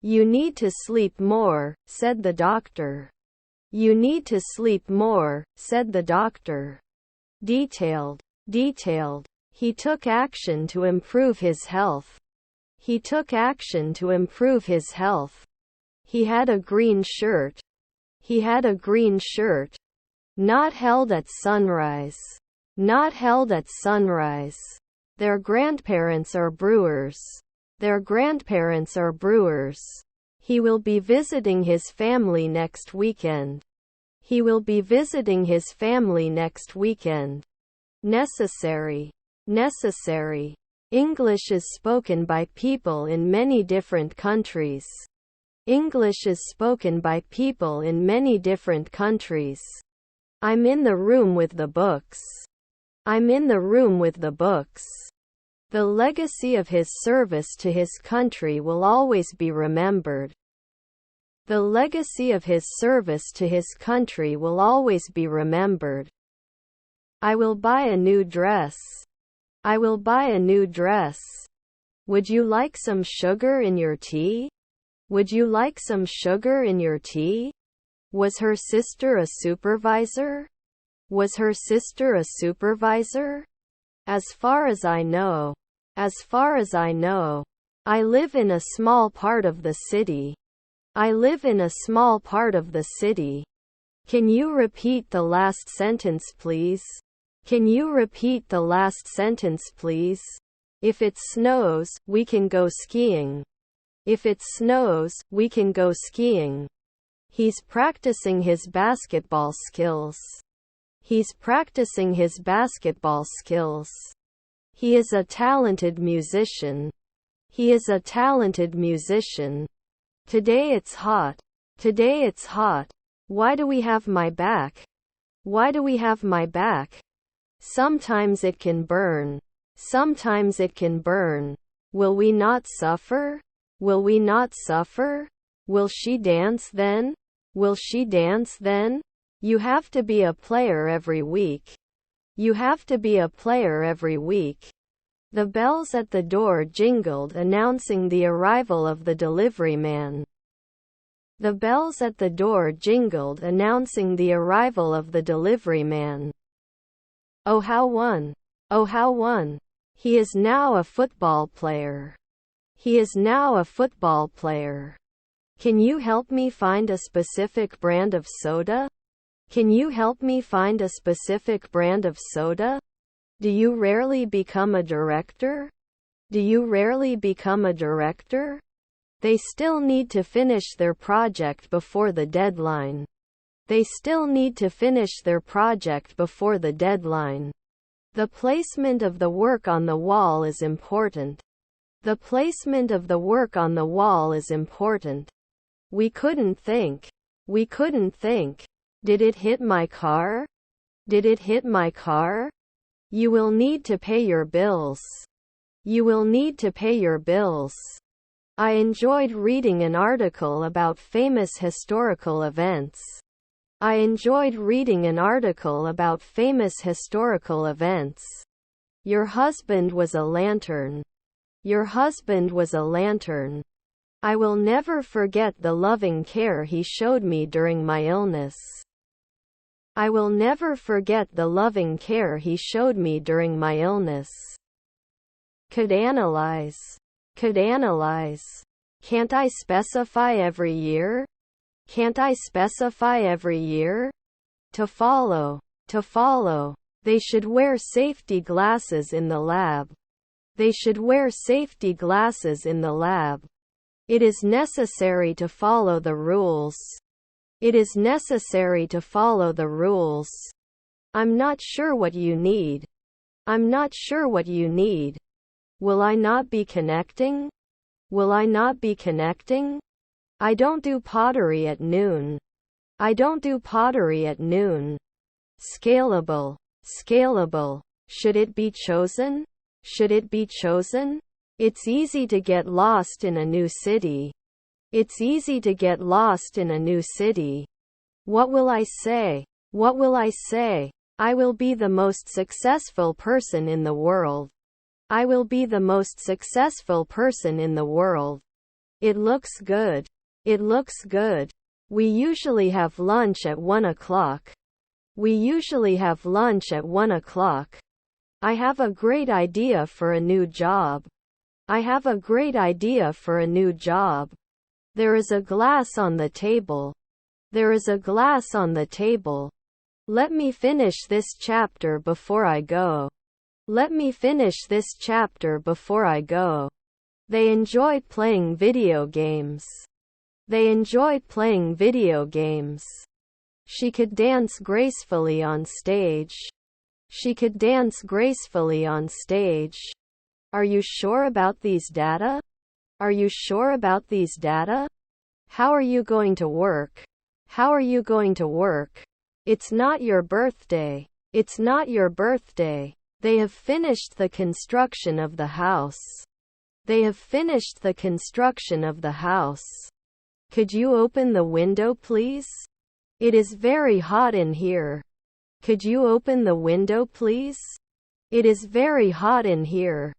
You need to sleep more, said the doctor. You need to sleep more, said the doctor. Detailed. Detailed. He took action to improve his health. He took action to improve his health. He had a green shirt. He had a green shirt. Not held at sunrise. Not held at sunrise. Their grandparents are brewers. Their grandparents are brewers. He will be visiting his family next weekend. He will be visiting his family next weekend. Necessary. Necessary. English is spoken by people in many different countries. English is spoken by people in many different countries. I'm in the room with the books. I'm in the room with the books. The legacy of his service to his country will always be remembered. The legacy of his service to his country will always be remembered. I will buy a new dress. I will buy a new dress. Would you like some sugar in your tea? Would you like some sugar in your tea? Was her sister a supervisor? Was her sister a supervisor? As far as I know. As far as I know. I live in a small part of the city. I live in a small part of the city. Can you repeat the last sentence please? Can you repeat the last sentence please? If it snows, we can go skiing. If it snows, we can go skiing. He's practicing his basketball skills. He's practicing his basketball skills. He is a talented musician. He is a talented musician. Today it's hot. Today it's hot. Why do we have my back? Why do we have my back? Sometimes it can burn. Sometimes it can burn. Will we not suffer? Will we not suffer? Will she dance then? Will she dance then? You have to be a player every week. You have to be a player every week. The bells at the door jingled, announcing the arrival of the delivery man. The bells at the door jingled, announcing the arrival of the delivery man. Oh how one! Oh how one! He is now a football player. He is now a football player. Can you help me find a specific brand of soda? Can you help me find a specific brand of soda? Do you rarely become a director? Do you rarely become a director? They still need to finish their project before the deadline. They still need to finish their project before the deadline. The placement of the work on the wall is important. The placement of the work on the wall is important. We couldn't think. We couldn't think. Did it hit my car? Did it hit my car? You will need to pay your bills. You will need to pay your bills. I enjoyed reading an article about famous historical events. I enjoyed reading an article about famous historical events. Your husband was a lantern. Your husband was a lantern. I will never forget the loving care he showed me during my illness. I will never forget the loving care he showed me during my illness. Could analyze. Could analyze. Can't I specify every year? Can't I specify every year? To follow. To follow. They should wear safety glasses in the lab. They should wear safety glasses in the lab. It is necessary to follow the rules. It is necessary to follow the rules. I'm not sure what you need. I'm not sure what you need. Will I not be connecting? Will I not be connecting? I don't do pottery at noon. I don't do pottery at noon. Scalable. Scalable. Should it be chosen? Should it be chosen? It's easy to get lost in a new city. It's easy to get lost in a new city. What will I say? What will I say? I will be the most successful person in the world. I will be the most successful person in the world. It looks good. It looks good. We usually have lunch at 1 o'clock. We usually have lunch at 1 o'clock. I have a great idea for a new job. I have a great idea for a new job. There is a glass on the table. There is a glass on the table. Let me finish this chapter before I go. Let me finish this chapter before I go. They enjoyed playing video games. They enjoyed playing video games. She could dance gracefully on stage. She could dance gracefully on stage. Are you sure about these data? Are you sure about these data? How are you going to work? How are you going to work? It's not your birthday. It's not your birthday. They have finished the construction of the house. They have finished the construction of the house. Could you open the window, please? It is very hot in here. Could you open the window, please? It is very hot in here.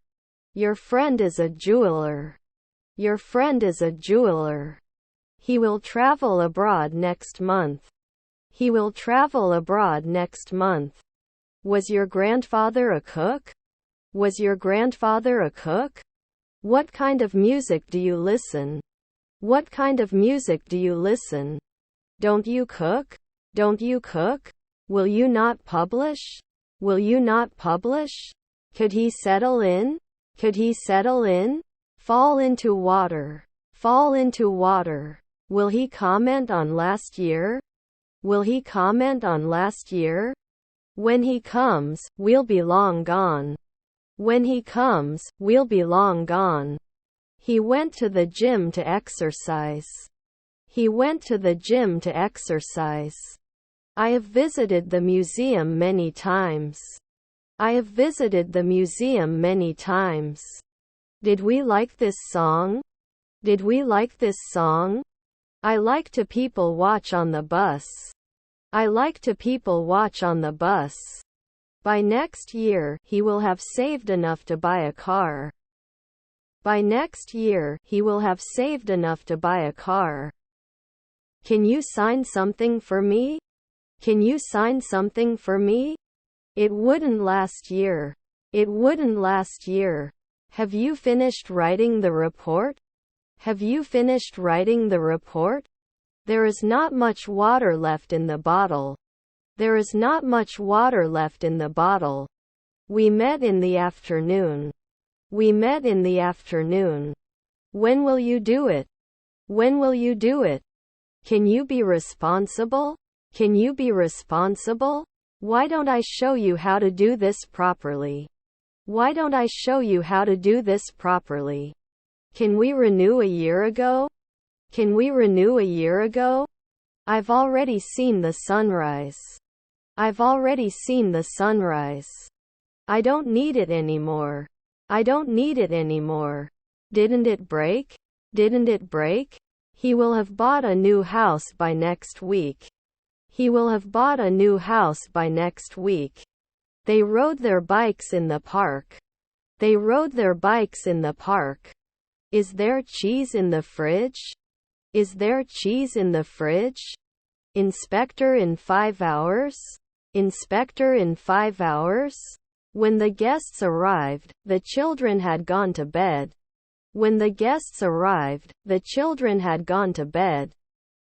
Your friend is a jeweler. Your friend is a jeweler. He will travel abroad next month. He will travel abroad next month. Was your grandfather a cook? Was your grandfather a cook? What kind of music do you listen? What kind of music do you listen? Don't you cook? Don't you cook? Will you not publish? Will you not publish? Could he settle in? Could he settle in? Fall into water. Fall into water. Will he comment on last year? Will he comment on last year? When he comes, we'll be long gone. When he comes, we'll be long gone. He went to the gym to exercise. He went to the gym to exercise. I have visited the museum many times. I have visited the museum many times. Did we like this song? Did we like this song? I like to people watch on the bus. I like to people watch on the bus. By next year, he will have saved enough to buy a car. By next year, he will have saved enough to buy a car. Can you sign something for me? Can you sign something for me? It wouldn't last year. It wouldn't last year. Have you finished writing the report? Have you finished writing the report? There is not much water left in the bottle. There is not much water left in the bottle. We met in the afternoon. We met in the afternoon. When will you do it? When will you do it? Can you be responsible? Can you be responsible? Why don't I show you how to do this properly? Why don't I show you how to do this properly? Can we renew a year ago? Can we renew a year ago? I've already seen the sunrise. I've already seen the sunrise. I don't need it anymore. I don't need it anymore. Didn't it break? Didn't it break? He will have bought a new house by next week. He will have bought a new house by next week. They rode their bikes in the park. They rode their bikes in the park. Is there cheese in the fridge? Is there cheese in the fridge? Inspector in 5 hours? Inspector in 5 hours? When the guests arrived, the children had gone to bed. When the guests arrived, the children had gone to bed.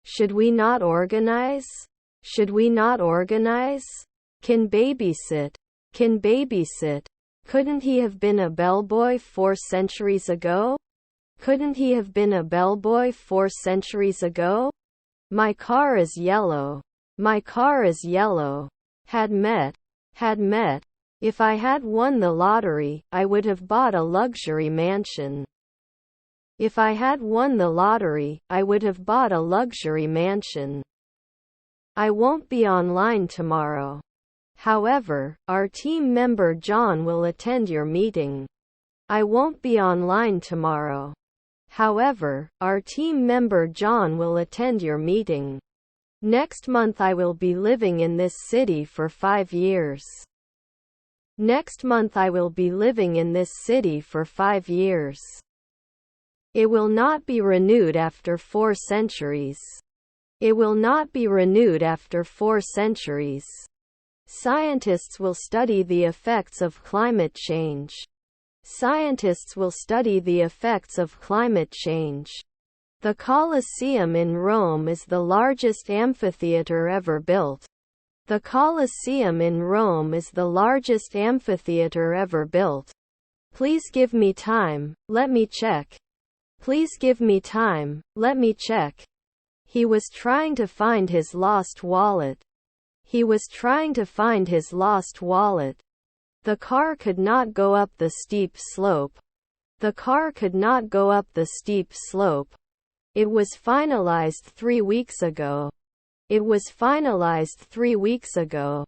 Should we not organize? Should we not organize? Can babysit? Can babysit? Couldn't he have been a bellboy 4 centuries ago? Couldn't he have been a bellboy 4 centuries ago? My car is yellow. My car is yellow. Had met. Had met. If I had won the lottery, I would have bought a luxury mansion. If I had won the lottery, I would have bought a luxury mansion. I won't be online tomorrow. However, our team member John will attend your meeting. I won't be online tomorrow. However, our team member John will attend your meeting. Next month I will be living in this city for 5 years. Next month I will be living in this city for 5 years. It will not be renewed after 4 centuries. It will not be renewed after 4 centuries. Scientists will study the effects of climate change. Scientists will study the effects of climate change. The Colosseum in Rome is the largest amphitheater ever built. The Colosseum in Rome is the largest amphitheater ever built. Please give me time, let me check. Please give me time, let me check. He was trying to find his lost wallet. He was trying to find his lost wallet. The car could not go up the steep slope. The car could not go up the steep slope. It was finalized 3 weeks ago. It was finalized 3 weeks ago.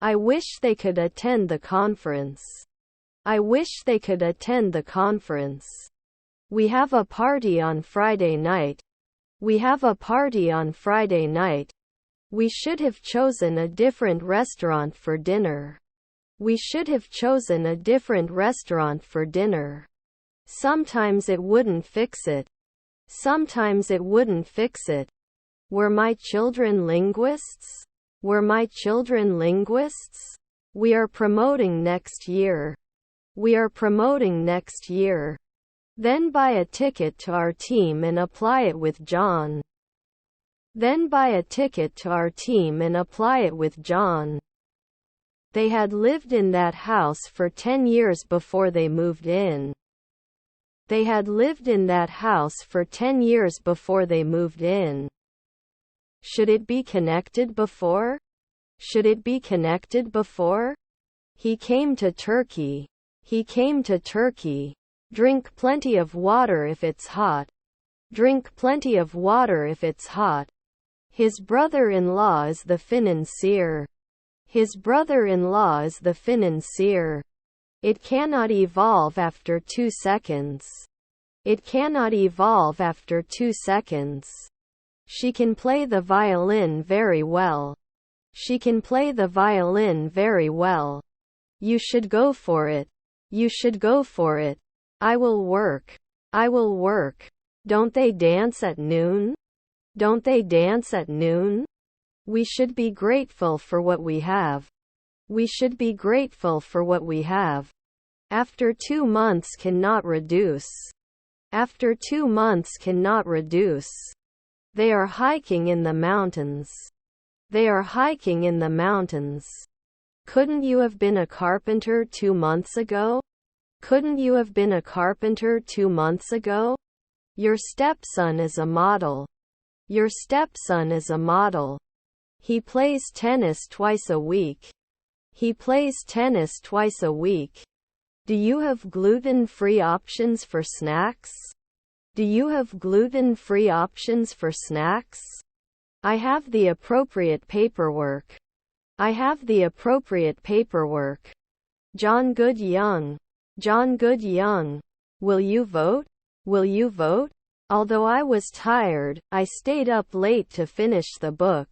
I wish they could attend the conference. I wish they could attend the conference. We have a party on Friday night. We have a party on Friday night. We should have chosen a different restaurant for dinner. We should have chosen a different restaurant for dinner. Sometimes it wouldn't fix it. Sometimes it wouldn't fix it. Were my children linguists? Were my children linguists? We are promoting next year. We are promoting next year. Then buy a ticket to our team and apply it with John. Then buy a ticket to our team and apply it with John. They had lived in that house for 10 years before they moved in. They had lived in that house for 10 years before they moved in. Should it be connected before? Should it be connected before? He came to Turkey. He came to Turkey. Drink plenty of water if it's hot. Drink plenty of water if it's hot. His brother-in-law is the financier. His brother-in-law is the financier. It cannot evolve after 2 seconds. It cannot evolve after 2 seconds. She can play the violin very well. She can play the violin very well. You should go for it. You should go for it. I will work. I will work. Don't they dance at noon? Don't they dance at noon? We should be grateful for what we have. We should be grateful for what we have. After 2 months cannot reduce. After 2 months cannot reduce. They are hiking in the mountains. They are hiking in the mountains. Couldn't you have been a carpenter 2 months ago? Couldn't you have been a carpenter 2 months ago? Your stepson is a model. Your stepson is a model. He plays tennis twice a week. He plays tennis twice a week. Do you have gluten-free options for snacks? Do you have gluten-free options for snacks? I have the appropriate paperwork. I have the appropriate paperwork. John Good Young. John Good Young. Will you vote? Will you vote? Although I was tired, I stayed up late to finish the book.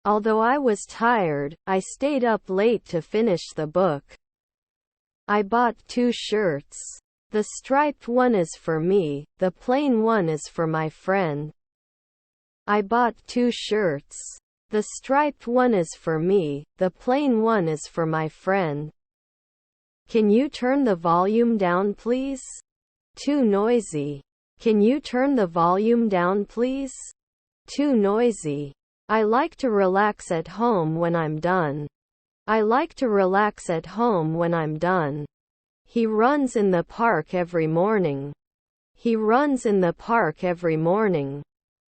Although I was tired, I stayed up late to finish the book. I bought 2 shirts. The striped one is for me, the plain one is for my friend. I bought 2 shirts. The striped one is for me, the plain one is for my friend. Can you turn the volume down, please? Too noisy. Can you turn the volume down, please? Too noisy. I like to relax at home when I'm done. I like to relax at home when I'm done. He runs in the park every morning. He runs in the park every morning.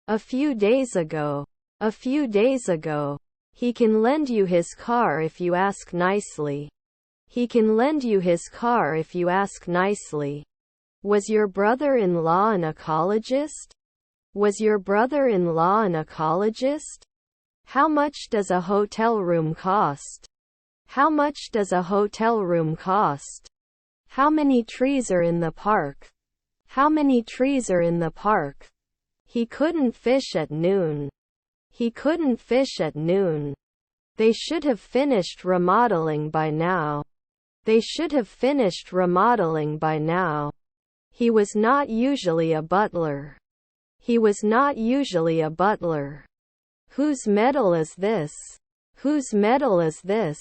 A few days ago. A few days ago. He can lend you his car if you ask nicely. He can lend you his car if you ask nicely. Was your brother-in-law an ecologist? Was your brother-in-law an ecologist? How much does a hotel room cost? How much does a hotel room cost? How many trees are in the park? How many trees are in the park? He couldn't fish at noon. He couldn't fish at noon. They should have finished remodeling by now. They should have finished remodeling by now. He was not usually a butler. He was not usually a butler. Whose medal is this? Whose medal is this?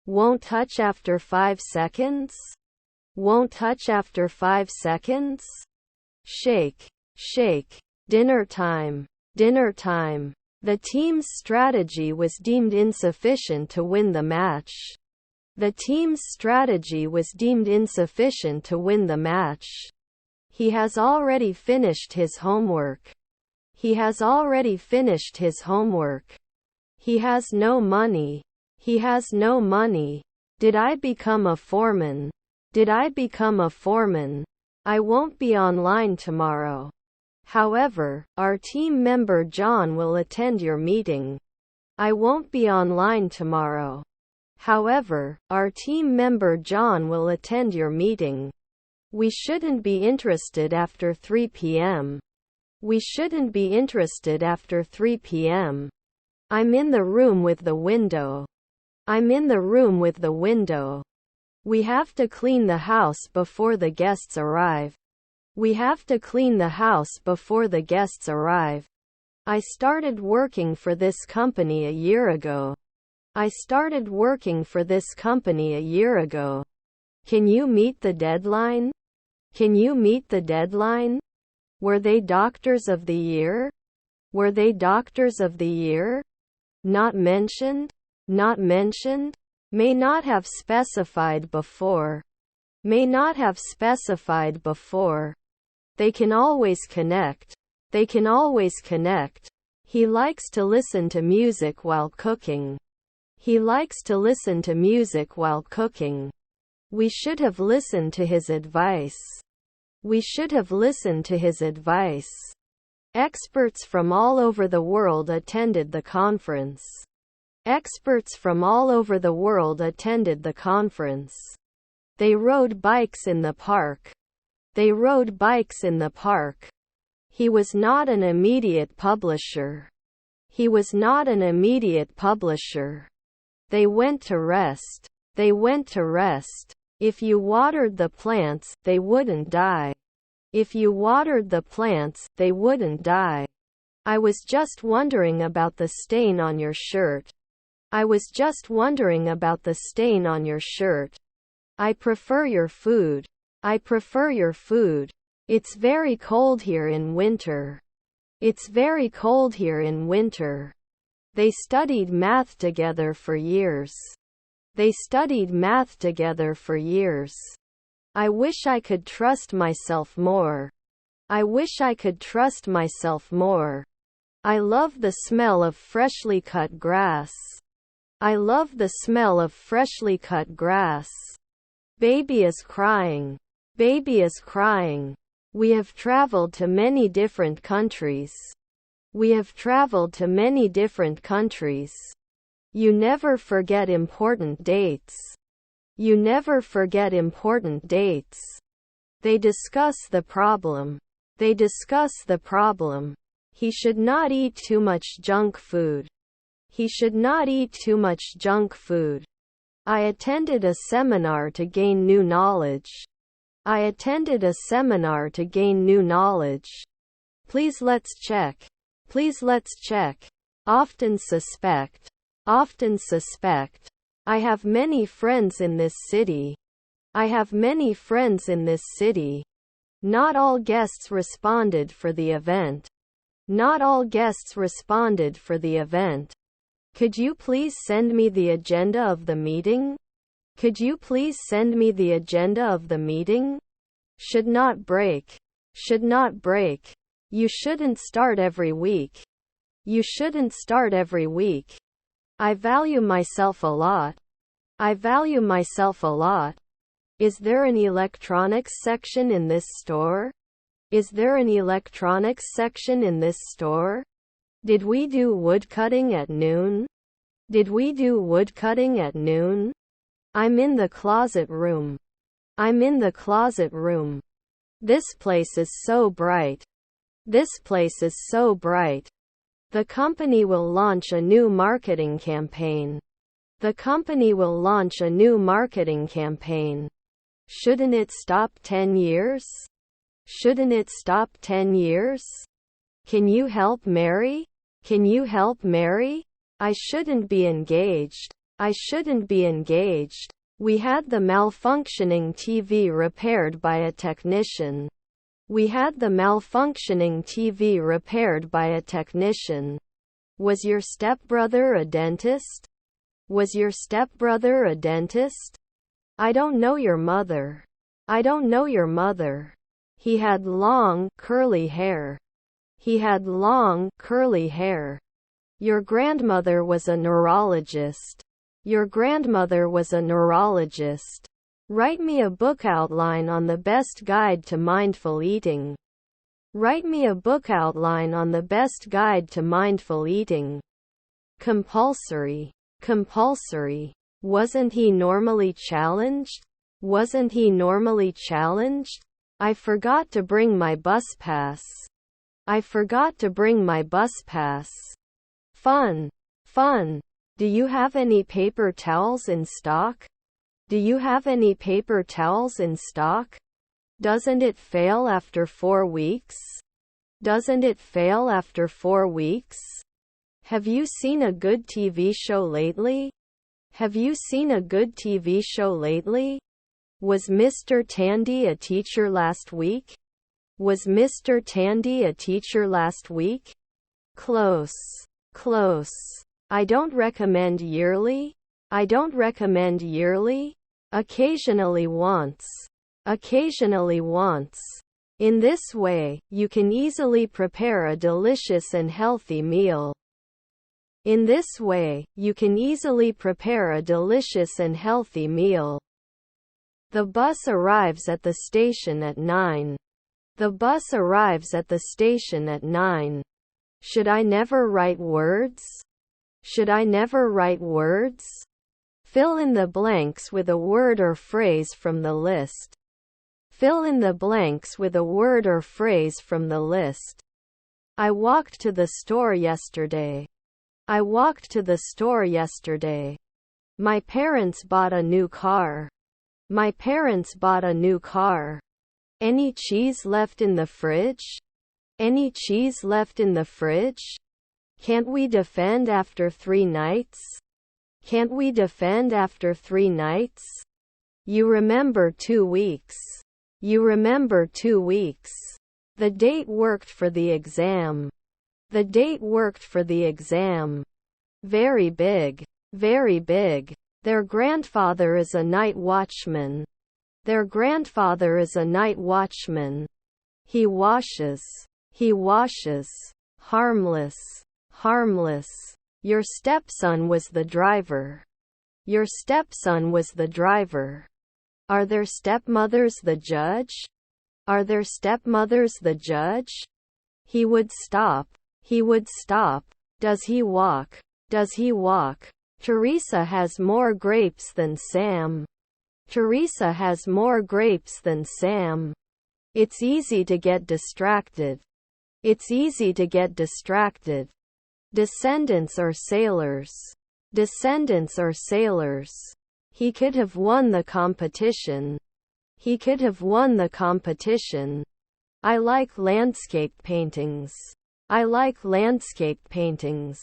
Won't touch after 5 seconds? Won't touch after 5 seconds? Shake, shake. Dinner time. Dinner time. The team's strategy was deemed insufficient to win the match. The team's strategy was deemed insufficient to win the match. He has already finished his homework. He has already finished his homework. He has no money. He has no money. Did I become a foreman? Did I become a foreman? I won't be online tomorrow. However, our team member John will attend your meeting. I won't be online tomorrow. However, our team member John will attend your meeting. We shouldn't be interested after 3 p.m. We shouldn't be interested after 3 p.m. I'm in the room with the window. I'm in the room with the window. We have to clean the house before the guests arrive. We have to clean the house before the guests arrive. I started working for this company a year ago. I started working for this company a year ago. Can you meet the deadline? Can you meet the deadline? Were they doctors of the year? Were they doctors of the year? Not mentioned? Not mentioned? May not have specified before. May not have specified before. They can always connect. They can always connect. He likes to listen to music while cooking. He likes to listen to music while cooking. We should have listened to his advice. We should have listened to his advice. Experts from all over the world attended the conference. Experts from all over the world attended the conference. They rode bikes in the park. They rode bikes in the park. He was not an immediate publisher. He was not an immediate publisher. They went to rest. They went to rest. If you watered the plants, they wouldn't die. If you watered the plants, they wouldn't die. I was just wondering about the stain on your shirt. I was just wondering about the stain on your shirt. I prefer your food. I prefer your food. It's very cold here in winter. It's very cold here in winter. They studied math together for years. They studied math together for years. I wish I could trust myself more. I wish I could trust myself more. I love the smell of freshly cut grass. I love the smell of freshly cut grass. Baby is crying. Baby is crying. We have traveled to many different countries. We have traveled to many different countries. You never forget important dates. You never forget important dates. They discuss the problem. They discuss the problem. He should not eat too much junk food. He should not eat too much junk food. I attended a seminar to gain new knowledge. I attended a seminar to gain new knowledge. Please let's check. Please let's check. Often suspect. Often suspect. I have many friends in this city. I have many friends in this city. Not all guests responded for the event. Not all guests responded for the event. Could you please send me the agenda of the meeting? Could you please send me the agenda of the meeting? Should not break. Should not break. You shouldn't start every week. You shouldn't start every week. I value myself a lot. I value myself a lot. Is there an electronics section in this store? Is there an electronics section in this store? Did we do woodcutting at noon? Did we do woodcutting at noon? I'm in the closet room. I'm in the closet room. This place is so bright. This place is so bright. The company will launch a new marketing campaign. The company will launch a new marketing campaign. Shouldn't it stop 10 years? Shouldn't it stop 10 years? Can you help Mary? Can you help Mary? I shouldn't be engaged. I shouldn't be engaged. We had the malfunctioning TV repaired by a technician. We had the malfunctioning TV repaired by a technician. Was your stepbrother a dentist? Was your stepbrother a dentist? I don't know your mother. I don't know your mother. He had long, curly hair. He had long, curly hair. Your grandmother was a neurologist. Your grandmother was a neurologist. Write me a book outline on the best guide to mindful eating. Write me a book outline on the best guide to mindful eating. Compulsory. Compulsory. Wasn't he normally challenged? Wasn't he normally challenged? I forgot to bring my bus pass. I forgot to bring my bus pass. Fun. Fun. Do you have any paper towels in stock? Do you have any paper towels in stock? Doesn't it fail after 4 weeks? Doesn't it fail after 4 weeks? Have you seen a good TV show lately? Have you seen a good TV show lately? Was Mr. Tandy a teacher last week? Was Mr. Tandy a teacher last week? Close. Close. I don't recommend yearly. I don't recommend yearly. Occasionally once. Occasionally once. In this way, you can easily prepare a delicious and healthy meal. In this way, you can easily prepare a delicious and healthy meal. The bus arrives at the station at 9. The bus arrives at the station at 9. Should I never write words? Should I never write words? Fill in the blanks with a word or phrase from the list. Fill in the blanks with a word or phrase from the list. I walked to the store yesterday. I walked to the store yesterday. My parents bought a new car. My parents bought a new car. Any cheese left in the fridge? Any cheese left in the fridge? Can't we defend after 3 nights? Can't we defend after 3 nights? You remember 2 weeks. You remember 2 weeks. The date worked for the exam. The date worked for the exam. Very big. Very big. Their grandfather is a night watchman. Their grandfather is a night watchman. He washes. He washes. Harmless. Harmless. Your stepson was the driver. Your stepson was the driver. Are their stepmothers the judge? Are their stepmothers the judge? He would stop. He would stop. Does he walk? Does he walk? Teresa has more grapes than Sam. Teresa has more grapes than Sam. It's easy to get distracted. It's easy to get distracted. Descendants or sailors. Descendants or sailors. He could have won the competition. He could have won the competition. I like landscape paintings. I like landscape paintings.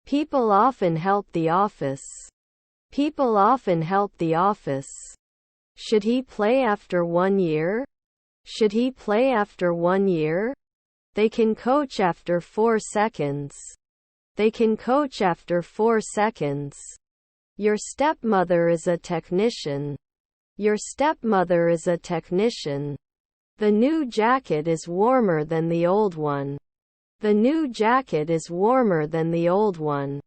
People often help the office. People often help the office. Should he play after 1 year? Should he play after 1 year? They can coach after 4 seconds. They can coach after 4 seconds. Your stepmother is a technician. Your stepmother is a technician. The new jacket is warmer than the old one. The new jacket is warmer than the old one.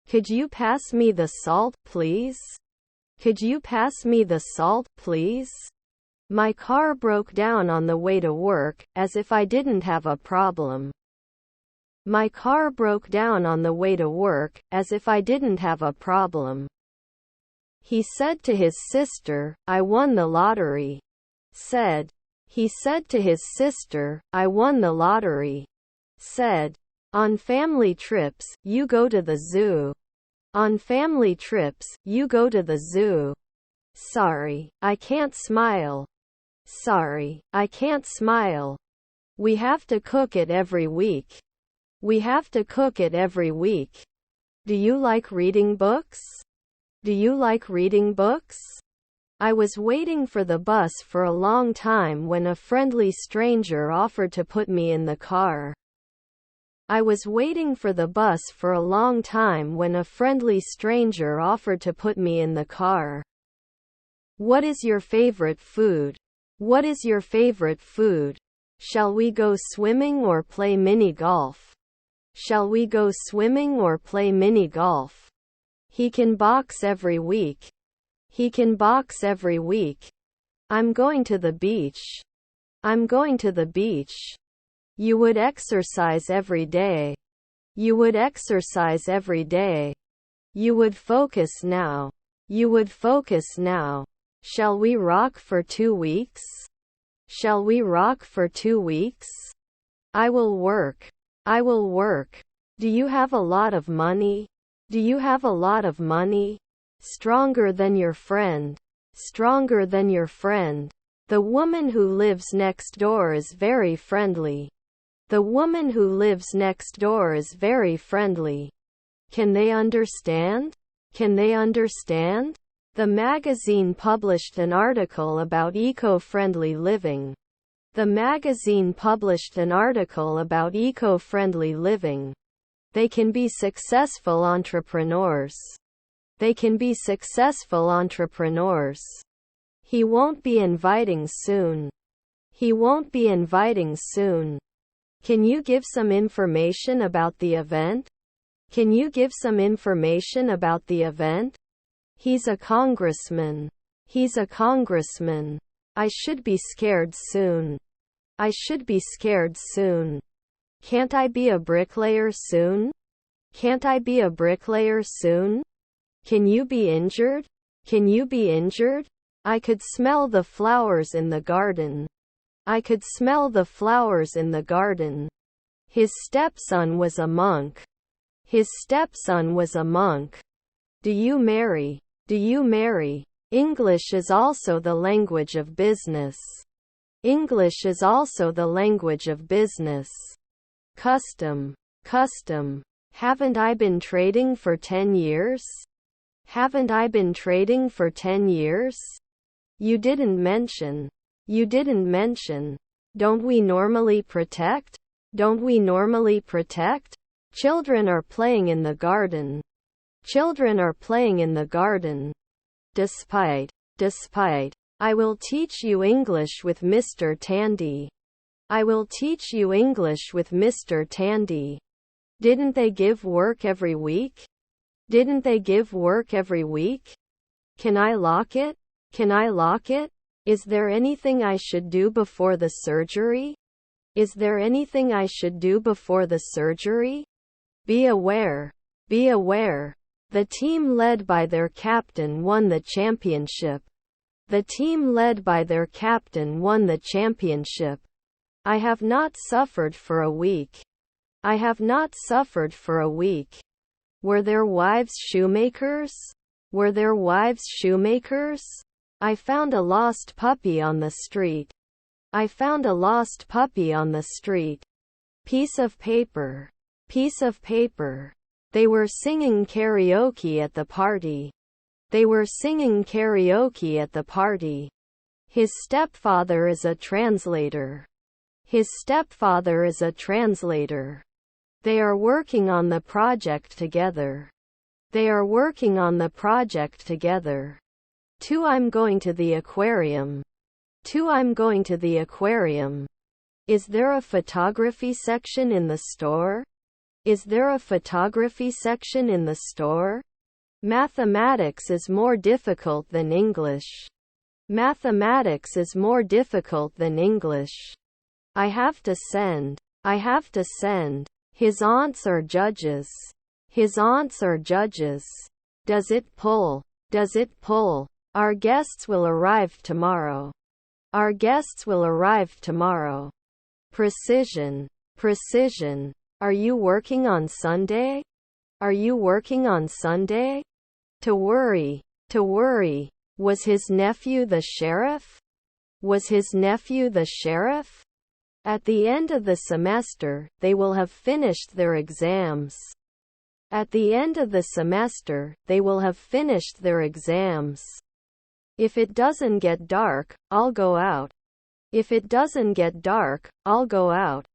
Could you pass me the salt, please? Could you pass me the salt, please? My car broke down on the way to work, as if I didn't have a problem. My car broke down on the way to work, as if I didn't have a problem. He said to his sister, I won the lottery. Said. He said to his sister, I won the lottery. Said. On family trips, you go to the zoo. On family trips, you go to the zoo. Sorry, I can't smile. Sorry, I can't smile. We have to cook it every week. We have to cook it every week. Do you like reading books? Do you like reading books? I was waiting for the bus for a long time when a friendly stranger offered to put me in the car. I was waiting for the bus for a long time when a friendly stranger offered to put me in the car. What is your favorite food? What is your favorite food? Shall we go swimming or play mini golf? Shall we go swimming or play mini golf? He can box every week. He can box every week. I'm going to the beach. I'm going to the beach. You would exercise every day. You would exercise every day. You would focus now. You would focus now. Shall we rock for 2 weeks? Shall we rock for 2 weeks? I will work. I will work. Do you have a lot of money? Do you have a lot of money? Stronger than your friend. Stronger than your friend. The woman who lives next door is very friendly. The woman who lives next door is very friendly. Can they understand? Can they understand? The magazine published an article about eco-friendly living. The magazine published an article about eco-friendly living. They can be successful entrepreneurs. They can be successful entrepreneurs. He won't be inviting soon. He won't be inviting soon. Can you give some information about the event? Can you give some information about the event? He's a congressman. He's a congressman. I should be scared soon. I should be scared soon. Can't I be a bricklayer soon? Can't I be a bricklayer soon? Can you be injured? Can you be injured? I could smell the flowers in the garden. I could smell the flowers in the garden. His stepson was a monk. His stepson was a monk. Do you marry? Do you marry? English is also the language of business. English is also the language of business. Custom. Custom. Haven't I been trading for 10 years? Haven't I been trading for 10 years? You didn't mention. You didn't mention. Don't we normally protect? Don't we normally protect? Children are playing in the garden. Children are playing in the garden. Despite. Despite. I will teach you English with Mr. Tandy. I will teach you English with Mr. Tandy. Didn't they give work every week? Didn't they give work every week? Can I lock it? Can I lock it? Is there anything I should do before the surgery? Is there anything I should do before the surgery? Be aware. Be aware. The team led by their captain won the championship. The team led by their captain won the championship. I have not suffered for a week. I have not suffered for a week. Were their wives shoemakers? Were their wives shoemakers? I found a lost puppy on the street. I found a lost puppy on the street. Piece of paper. Piece of paper. They were singing karaoke at the party. They were singing karaoke at the party. His stepfather is a translator. His stepfather is a translator. They are working on the project together. They are working on the project together. 2. I'm going to the aquarium. 2. I'm going to the aquarium. Is there a photography section in the store? Is there a photography section in the store? Mathematics is more difficult than English. Mathematics is more difficult than English. I have to send. I have to send. His aunts are judges. His aunts are judges. Does it pull? Does it pull? Our guests will arrive tomorrow. Our guests will arrive tomorrow. Precision. Precision. Are you working on Sunday? Are you working on Sunday? To worry. To worry. Was his nephew the sheriff? Was his nephew the sheriff? At the end of the semester, they will have finished their exams. At the end of the semester, they will have finished their exams. If it doesn't get dark, I'll go out. If it doesn't get dark, I'll go out.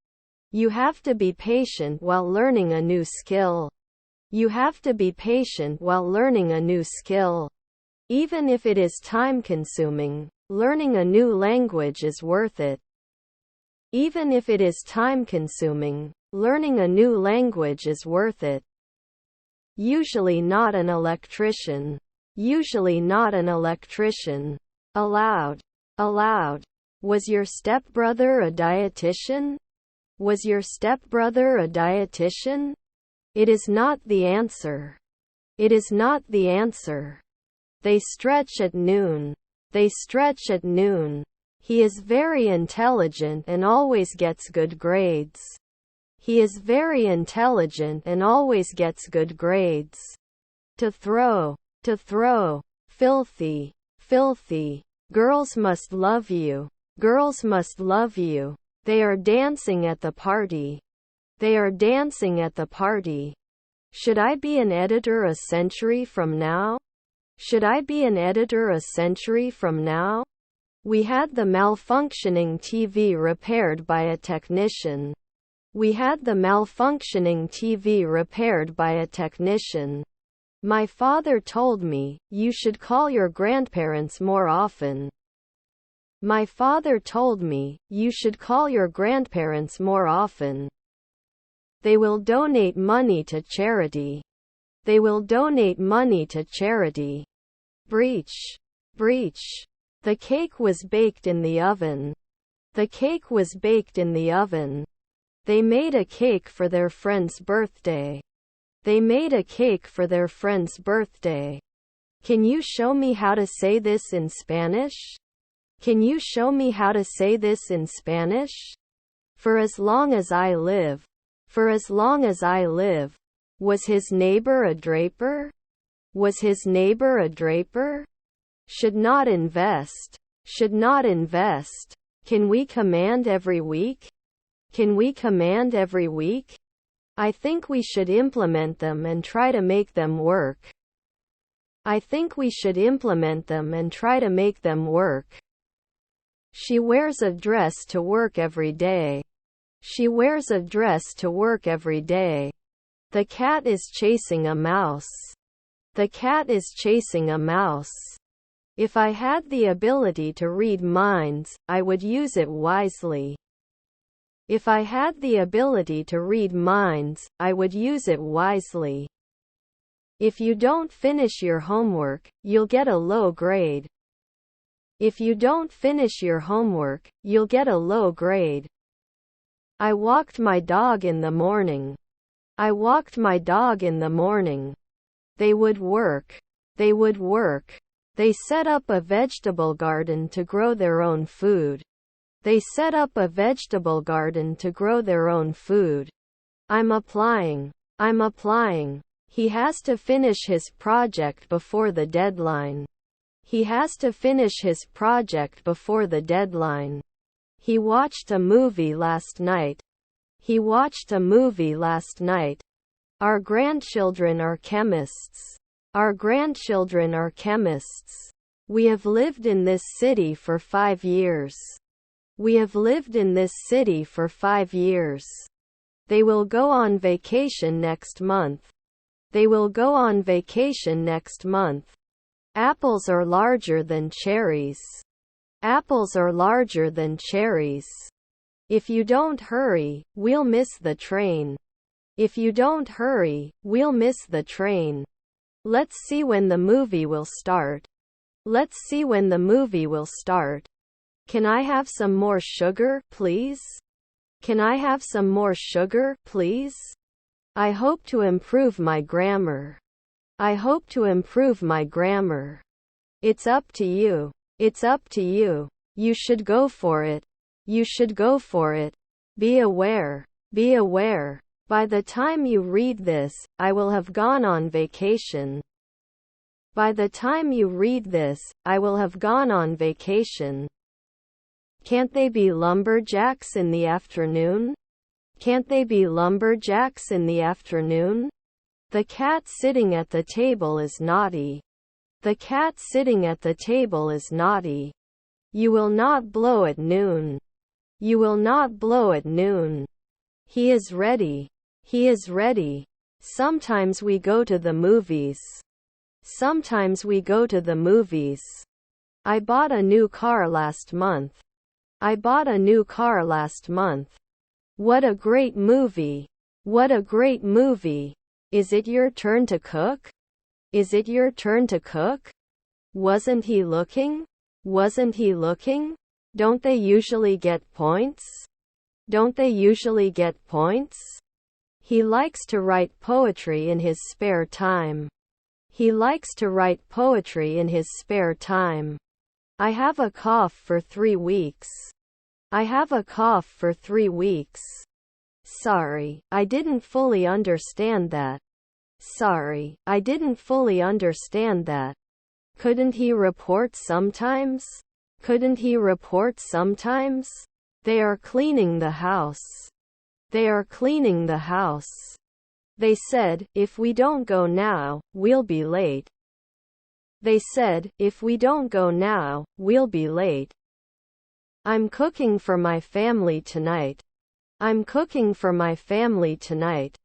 You have to be patient while learning a new skill. You have to be patient while learning a new skill. Even if it is time-consuming, learning a new language is worth it. Even if it is time-consuming, learning a new language is worth it. Usually not an electrician. Usually not an electrician. Aloud. Aloud. Was your stepbrother a dietitian? Was your stepbrother a dietitian? It is not the answer. It is not the answer. They stretch at noon. They stretch at noon. He is very intelligent and always gets good grades. He is very intelligent and always gets good grades. To throw. To throw. Filthy. Filthy. Girls must love you. Girls must love you. They are dancing at the party. They are dancing at the party. Should I be an editor a century from now? Should I be an editor a century from now? We had the malfunctioning TV repaired by a technician. We had the malfunctioning TV repaired by a technician. My father told me, you should call your grandparents more often. My father told me, you should call your grandparents more often. They will donate money to charity. They will donate money to charity. Breach. Breach. The cake was baked in the oven. The cake was baked in the oven. They made a cake for their friend's birthday. They made a cake for their friend's birthday. Can you show me how to say this in Spanish? Can you show me how to say this in Spanish? For as long as I live. For as long as I live. Was his neighbor a draper? Was his neighbor a draper? Should not invest. Should not invest. Can we command every week? Can we command every week? I think we should implement them and try to make them work. I think we should implement them and try to make them work. She wears a dress to work every day. She wears a dress to work every day. The cat is chasing a mouse. The cat is chasing a mouse. If I had the ability to read minds, I would use it wisely. If I had the ability to read minds, I would use it wisely. If you don't finish your homework, you'll get a low grade. If you don't finish your homework, you'll get a low grade. I walked my dog in the morning. I walked my dog in the morning. They would work. They would work. They set up a vegetable garden to grow their own food. They set up a vegetable garden to grow their own food. I'm applying. I'm applying. He has to finish his project before the deadline. He has to finish his project before the deadline. He watched a movie last night. He watched a movie last night. Our grandchildren are chemists. Our grandchildren are chemists. We have lived in this city for 5 years. We have lived in this city for 5 years. They will go on vacation next month. They will go on vacation next month. Apples are larger than cherries. Apples are larger than cherries. If you don't hurry, we'll miss the train. If you don't hurry, we'll miss the train. Let's see when the movie will start. Let's see when the movie will start. Can I have some more sugar, please? Can I have some more sugar, please? I hope to improve my grammar. I hope to improve my grammar. It's up to you. It's up to you. You should go for it. You should go for it. Be aware. Be aware. By the time you read this, I will have gone on vacation. By the time you read this, I will have gone on vacation. Can't they be lumberjacks in the afternoon? Can't they be lumberjacks in the afternoon? The cat sitting at the table is naughty. The cat sitting at the table is naughty. You will not blow at noon. You will not blow at noon. He is ready. He is ready. Sometimes we go to the movies. Sometimes we go to the movies. I bought a new car last month. I bought a new car last month. What a great movie. What a great movie. Is it your turn to cook? Is it your turn to cook? Wasn't he looking? Wasn't he looking? Don't they usually get points? Don't they usually get points? He likes to write poetry in his spare time. He likes to write poetry in his spare time. I have a cough for 3 weeks. I have a cough for 3 weeks. Sorry, I didn't fully understand that. Sorry, I didn't fully understand that. Couldn't he report sometimes? Couldn't he report sometimes? They are cleaning the house. They are cleaning the house. They said, if we don't go now, we'll be late. They said, if we don't go now, we'll be late. I'm cooking for my family tonight. I'm cooking for my family tonight.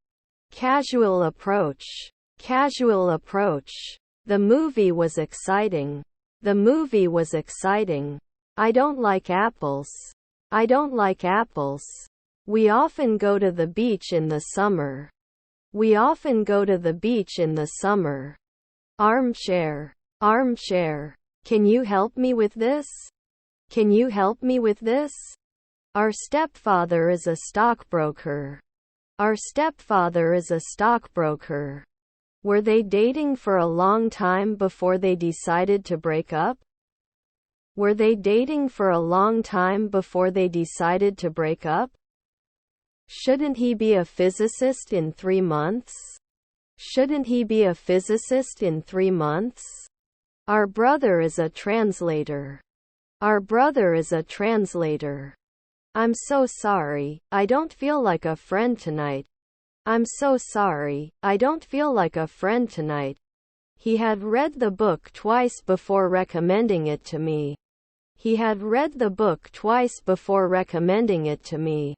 Casual approach. Casual approach. The movie was exciting. The movie was exciting. I don't like apples. I don't like apples. We often go to the beach in the summer. We often go to the beach in the summer. Armchair. Armchair. Can you help me with this? Can you help me with this? Our stepfather is a stockbroker. Our stepfather is a stockbroker. Were they dating for a long time before they decided to break up? Were they dating for a long time before they decided to break up? Shouldn't he be a physicist in 3 months? Shouldn't he be a physicist in 3 months? Our brother is a translator. Our brother is a translator. I'm so sorry, I don't feel like a friend tonight. I'm so sorry, I don't feel like a friend tonight. He had read the book twice before recommending it to me. He had read the book twice before recommending it to me.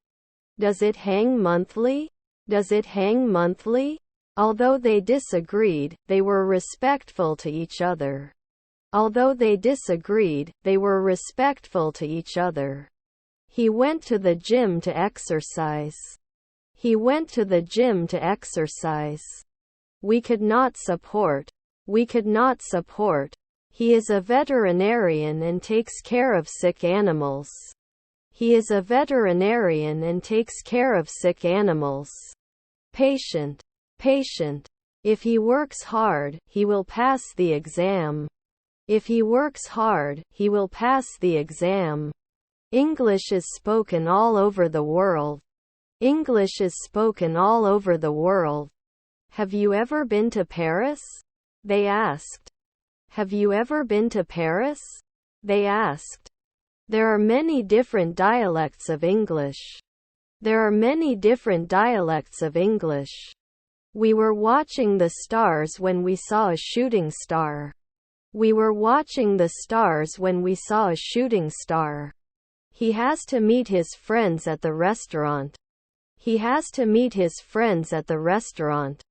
Does it hang monthly? Does it hang monthly? Although they disagreed, they were respectful to each other. Although they disagreed, they were respectful to each other. He went to the gym to exercise. He went to the gym to exercise. We could not support. We could not support. He is a veterinarian and takes care of sick animals. He is a veterinarian and takes care of sick animals. Patient. Patient. If he works hard, he will pass the exam. If he works hard, he will pass the exam. English is spoken all over the world. English is spoken all over the world. Have you ever been to Paris? They asked. Have you ever been to Paris? They asked. There are many different dialects of English. There are many different dialects of English. We were watching the stars when we saw a shooting star. We were watching the stars when we saw a shooting star. He has to meet his friends at the restaurant. He has to meet his friends at the restaurant.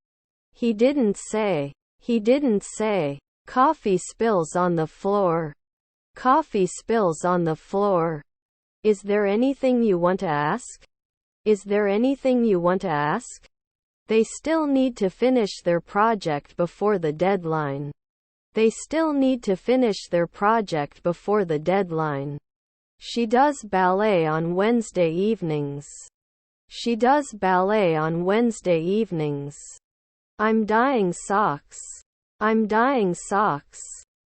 He didn't say. He didn't say. Coffee spills on the floor. Coffee spills on the floor. Is there anything you want to ask? Is there anything you want to ask? They still need to finish their project before the deadline. They still need to finish their project before the deadline. She does ballet on Wednesday evenings. She does ballet on Wednesday evenings. I'm dyeing socks. I'm dyeing socks.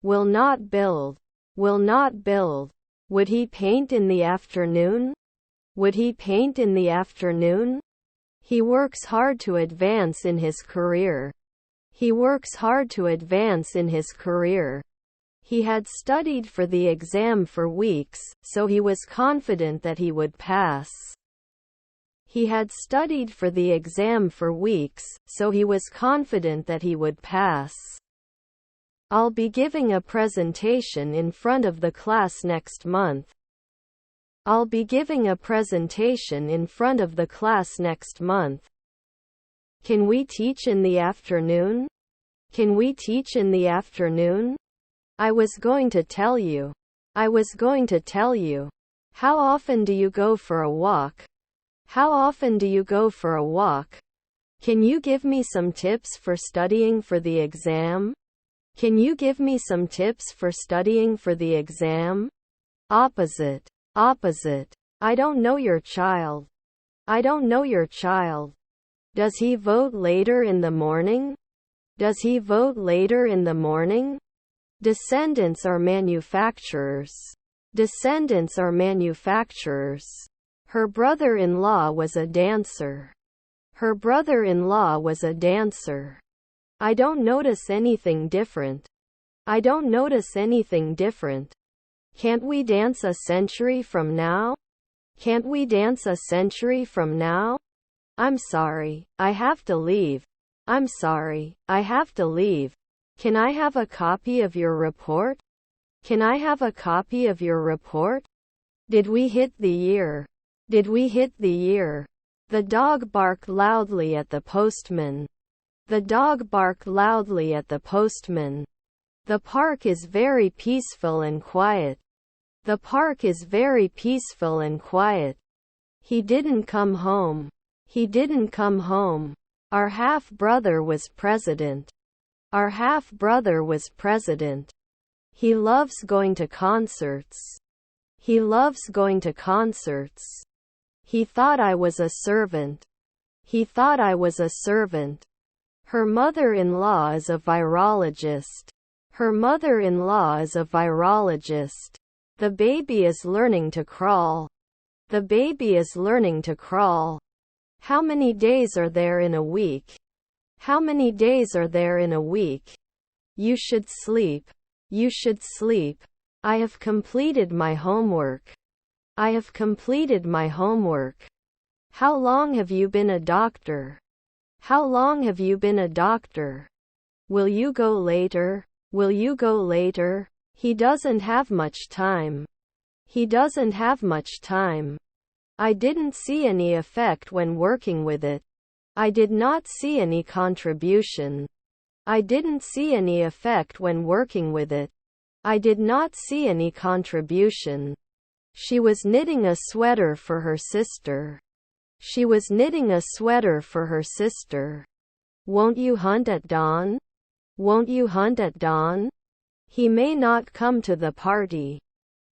Will not build. Will not build. Would he paint in the afternoon? Would he paint in the afternoon? He works hard to advance in his career. He works hard to advance in his career. He had studied for the exam for weeks, so he was confident that he would pass. He had studied for the exam for weeks, so he was confident that he would pass. I'll be giving a presentation in front of the class next month. I'll be giving a presentation in front of the class next month. Can we teach in the afternoon? Can we teach in the afternoon? I was going to tell you. I was going to tell you. How often do you go for a walk? How often do you go for a walk? Can you give me some tips for studying for the exam? Can you give me some tips for studying for the exam? Opposite. Opposite. I don't know your child. I don't know your child. Does he vote later in the morning? Does he vote later in the morning? Descendants are manufacturers. Descendants are manufacturers. Her brother-in-law was a dancer. Her brother-in-law was a dancer. I don't notice anything different. I don't notice anything different. Can't we dance a century from now? Can't we dance a century from now? I'm sorry, I have to leave. I'm sorry, I have to leave. Can I have a copy of your report? Can I have a copy of your report? Did we hit the year? Did we hit the year? The dog barked loudly at the postman. The dog barked loudly at the postman. The park is very peaceful and quiet. The park is very peaceful and quiet. He didn't come home. He didn't come home. Our half-brother was president. Our half-brother was president. He loves going to concerts. He loves going to concerts. He thought I was a servant. He thought I was a servant. Her mother-in-law is a virologist. Her mother-in-law is a virologist. The baby is learning to crawl. The baby is learning to crawl. How many days are there in a week? How many days are there in a week? You should sleep. You should sleep. I have completed my homework. I have completed my homework. How long have you been a doctor? How long have you been a doctor? Will you go later? Will you go later? He doesn't have much time. He doesn't have much time. I didn't see any effect when working with it. I did not see any contribution. I didn't see any effect when working with it. I did not see any contribution. She was knitting a sweater for her sister. She was knitting a sweater for her sister. Won't you hunt at dawn? Won't you hunt at dawn? He may not come to the party.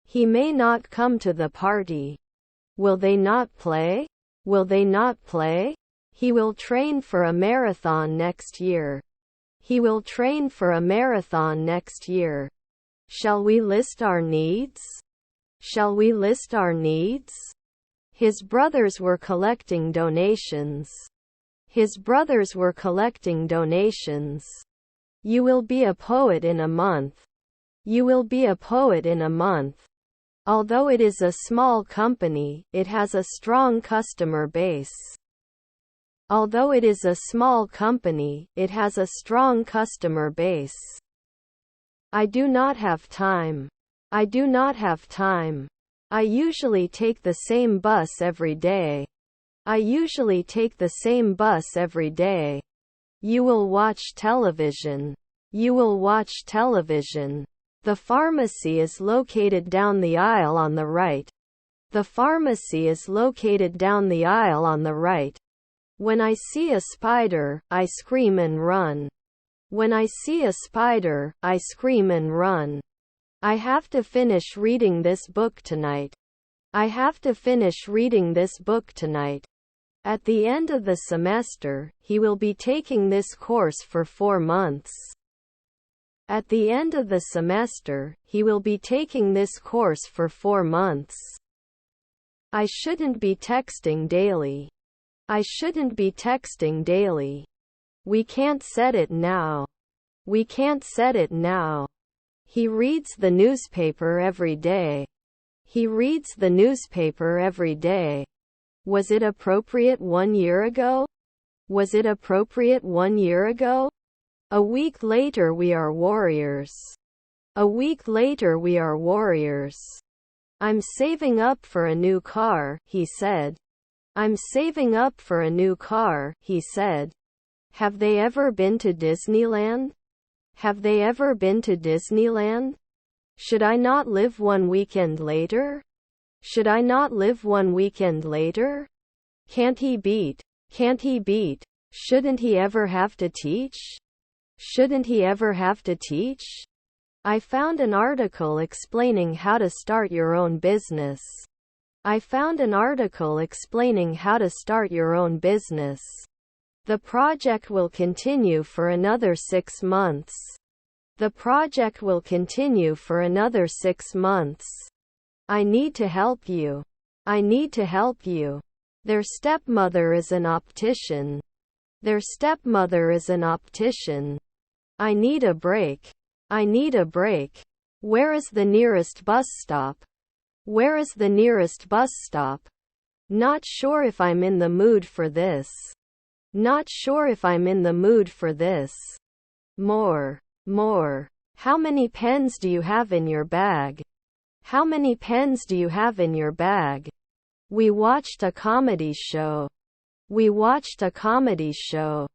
He may not come to the party. Will they not play? Will they not play? He will train for a marathon next year. He will train for a marathon next year. Shall we list our needs? Shall we list our needs? His brothers were collecting donations. His brothers were collecting donations. You will be a poet in a month. You will be a poet in a month. Although it is a small company, it has a strong customer base. Although it is a small company, it has a strong customer base. I do not have time. I do not have time. I usually take the same bus every day. I usually take the same bus every day. You will watch television. You will watch television. The pharmacy is located down the aisle on the right. The pharmacy is located down the aisle on the right. When I see a spider, I scream and run. When I see a spider, I scream and run. I have to finish reading this book tonight. I have to finish reading this book tonight. At the end of the semester, he will be taking this course for 4 months. At the end of the semester, he will be taking this course for 4 months. I shouldn't be texting daily. I shouldn't be texting daily. We can't set it now. We can't set it now. He reads the newspaper every day. He reads the newspaper every day. Was it appropriate 1 year ago? Was it appropriate 1 year ago? A week later we are warriors. A week later we are warriors. I'm saving up for a new car, he said. I'm saving up for a new car, he said. Have they ever been to Disneyland? Have they ever been to Disneyland? Should I not live 1 weekend later? Should I not live 1 weekend later? Can't he beat? Can't he beat? Shouldn't he ever have to teach? Shouldn't he ever have to teach? I found an article explaining how to start your own business. I found an article explaining how to start your own business. The project will continue for another 6 months. The project will continue for another 6 months. I need to help you. I need to help you. Their stepmother is an optician. Their stepmother is an optician. I need a break. I need a break. Where is the nearest bus stop? Where is the nearest bus stop? Not sure if I'm in the mood for this. Not sure if I'm in the mood for this. More. More. How many pens do you have in your bag? How many pens do you have in your bag? We watched a comedy show. We watched a comedy show.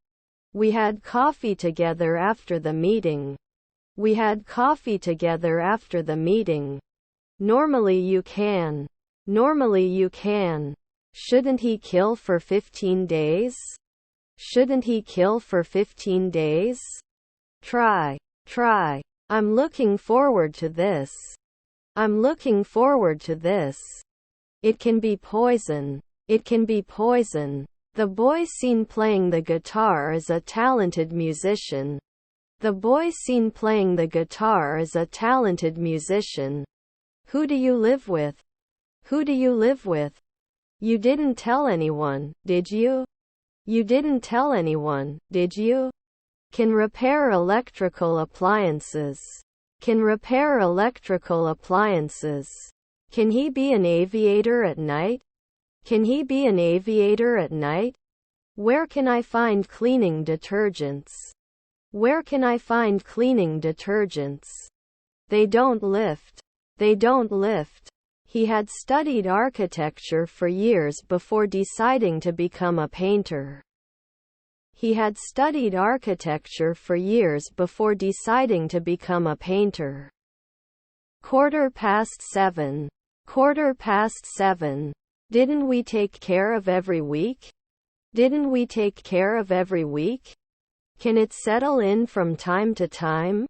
We had coffee together after the meeting. We had coffee together after the meeting. Normally you can. Normally you can. Shouldn't he kill for 15 days? Shouldn't he kill for 15 days? Try. Try. I'm looking forward to this. I'm looking forward to this. It can be poison. It can be poison. The boy seen playing the guitar is a talented musician. The boy seen playing the guitar is a talented musician. Who do you live with? Who do you live with? You didn't tell anyone, did you? You didn't tell anyone, did you? Can repair electrical appliances. Can repair electrical appliances. Can he be an aviator at night? Can he be an aviator at night? Where can I find cleaning detergents? Where can I find cleaning detergents? They don't lift. They don't lift. He had studied architecture for years before deciding to become a painter. He had studied architecture for years before deciding to become a painter. 7:15. 7:15. Didn't we take care of every week? Didn't we take care of every week? Can it settle in from time to time?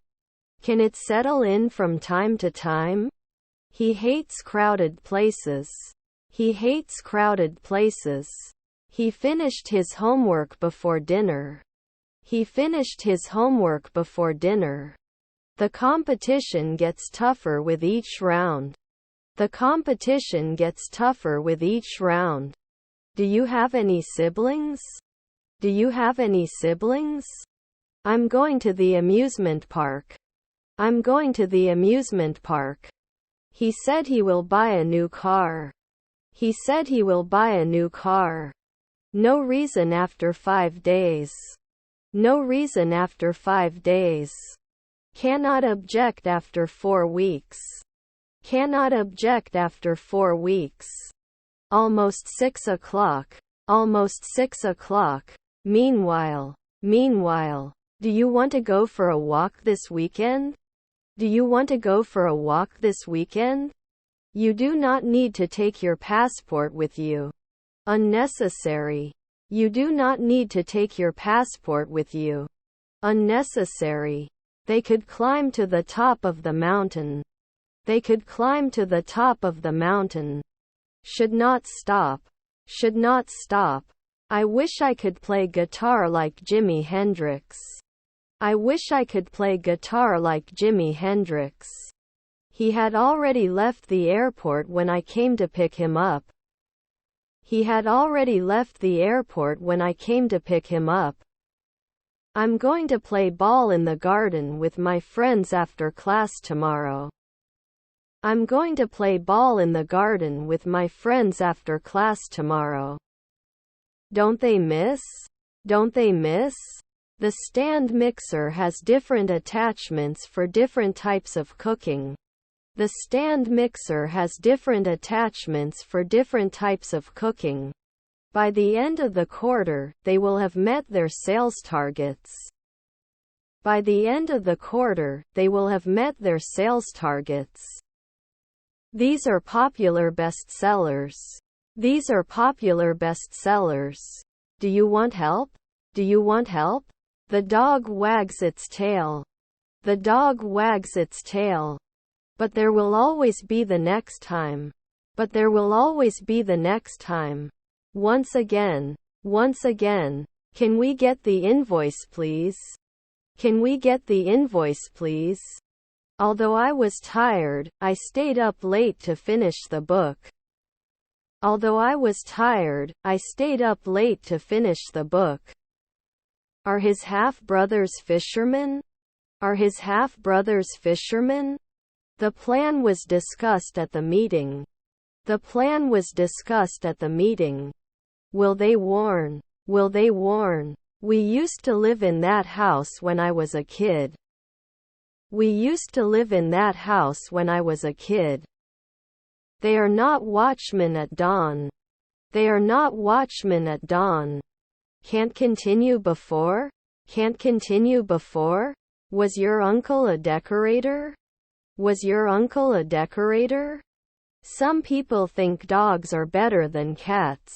Can it settle in from time to time? He hates crowded places. He hates crowded places. He finished his homework before dinner. He finished his homework before dinner. The competition gets tougher with each round. The competition gets tougher with each round. Do you have any siblings? Do you have any siblings? I'm going to the amusement park. I'm going to the amusement park. He said he will buy a new car. He said he will buy a new car. No reason after 5 days. No reason after 5 days. Cannot object after 4 weeks. Cannot object after 4 weeks. Almost 6 o'clock. Almost 6 o'clock. Meanwhile. Meanwhile. Do you want to go for a walk this weekend? Do you want to go for a walk this weekend? You do not need to take your passport with you. Unnecessary. You do not need to take your passport with you. Unnecessary. They could climb to the top of the mountain. They could climb to the top of the mountain. Should not stop. Should not stop. I wish I could play guitar like Jimi Hendrix. I wish I could play guitar like Jimi Hendrix. He had already left the airport when I came to pick him up. He had already left the airport when I came to pick him up. I'm going to play ball in the garden with my friends after class tomorrow. I'm going to play ball in the garden with my friends after class tomorrow. Don't they miss? Don't they miss? The stand mixer has different attachments for different types of cooking. The stand mixer has different attachments for different types of cooking. By the end of the quarter, they will have met their sales targets. By the end of the quarter, they will have met their sales targets. These are popular bestsellers. These are popular bestsellers. Do you want help? Do you want help? The dog wags its tail. The dog wags its tail. But there will always be the next time. But there will always be the next time. Once again. Once again. Can we get the invoice, please? Can we get the invoice, please? Although I was tired, I stayed up late to finish the book. Although I was tired, I stayed up late to finish the book. Are his half-brothers fishermen? Are his half-brothers fishermen? The plan was discussed at the meeting. The plan was discussed at the meeting. Will they warn? Will they warn? We used to live in that house when I was a kid. We used to live in that house when I was a kid. They are not watchmen at dawn. They are not watchmen at dawn. Can't continue before? Can't continue before? Was your uncle a decorator? Was your uncle a decorator? Some people think dogs are better than cats.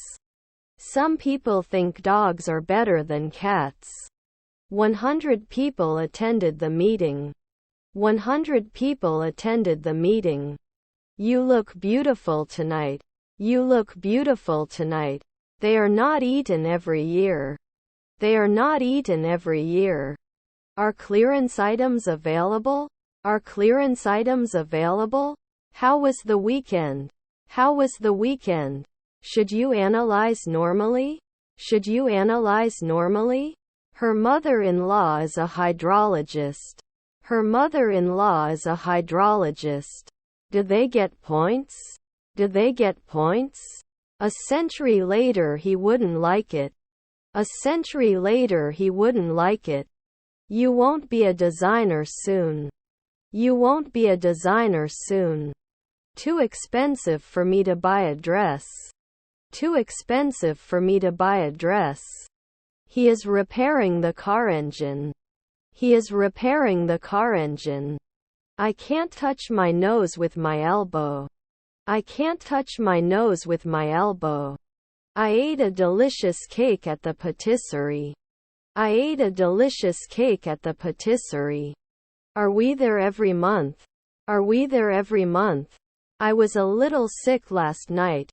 Some people think dogs are better than cats. 100 people attended the meeting. 100 people attended the meeting. You look beautiful tonight. You look beautiful tonight. They are not eaten every year. They are not eaten every year. Are clearance items available? Are clearance items available? How was the weekend? How was the weekend? Should you analyze normally? Should you analyze normally? Her mother-in-law is a hydrologist. Her mother-in-law is a hydrologist. Do they get points? Do they get points? A century later he wouldn't like it. A century later he wouldn't like it. You won't be a designer soon. You won't be a designer soon. Too expensive for me to buy a dress. Too expensive for me to buy a dress. He is repairing the car engine. He is repairing the car engine. I can't touch my nose with my elbow. I can't touch my nose with my elbow. I ate a delicious cake at the patisserie. I ate a delicious cake at the patisserie. Are we there every month? Are we there every month? I was a little sick last night.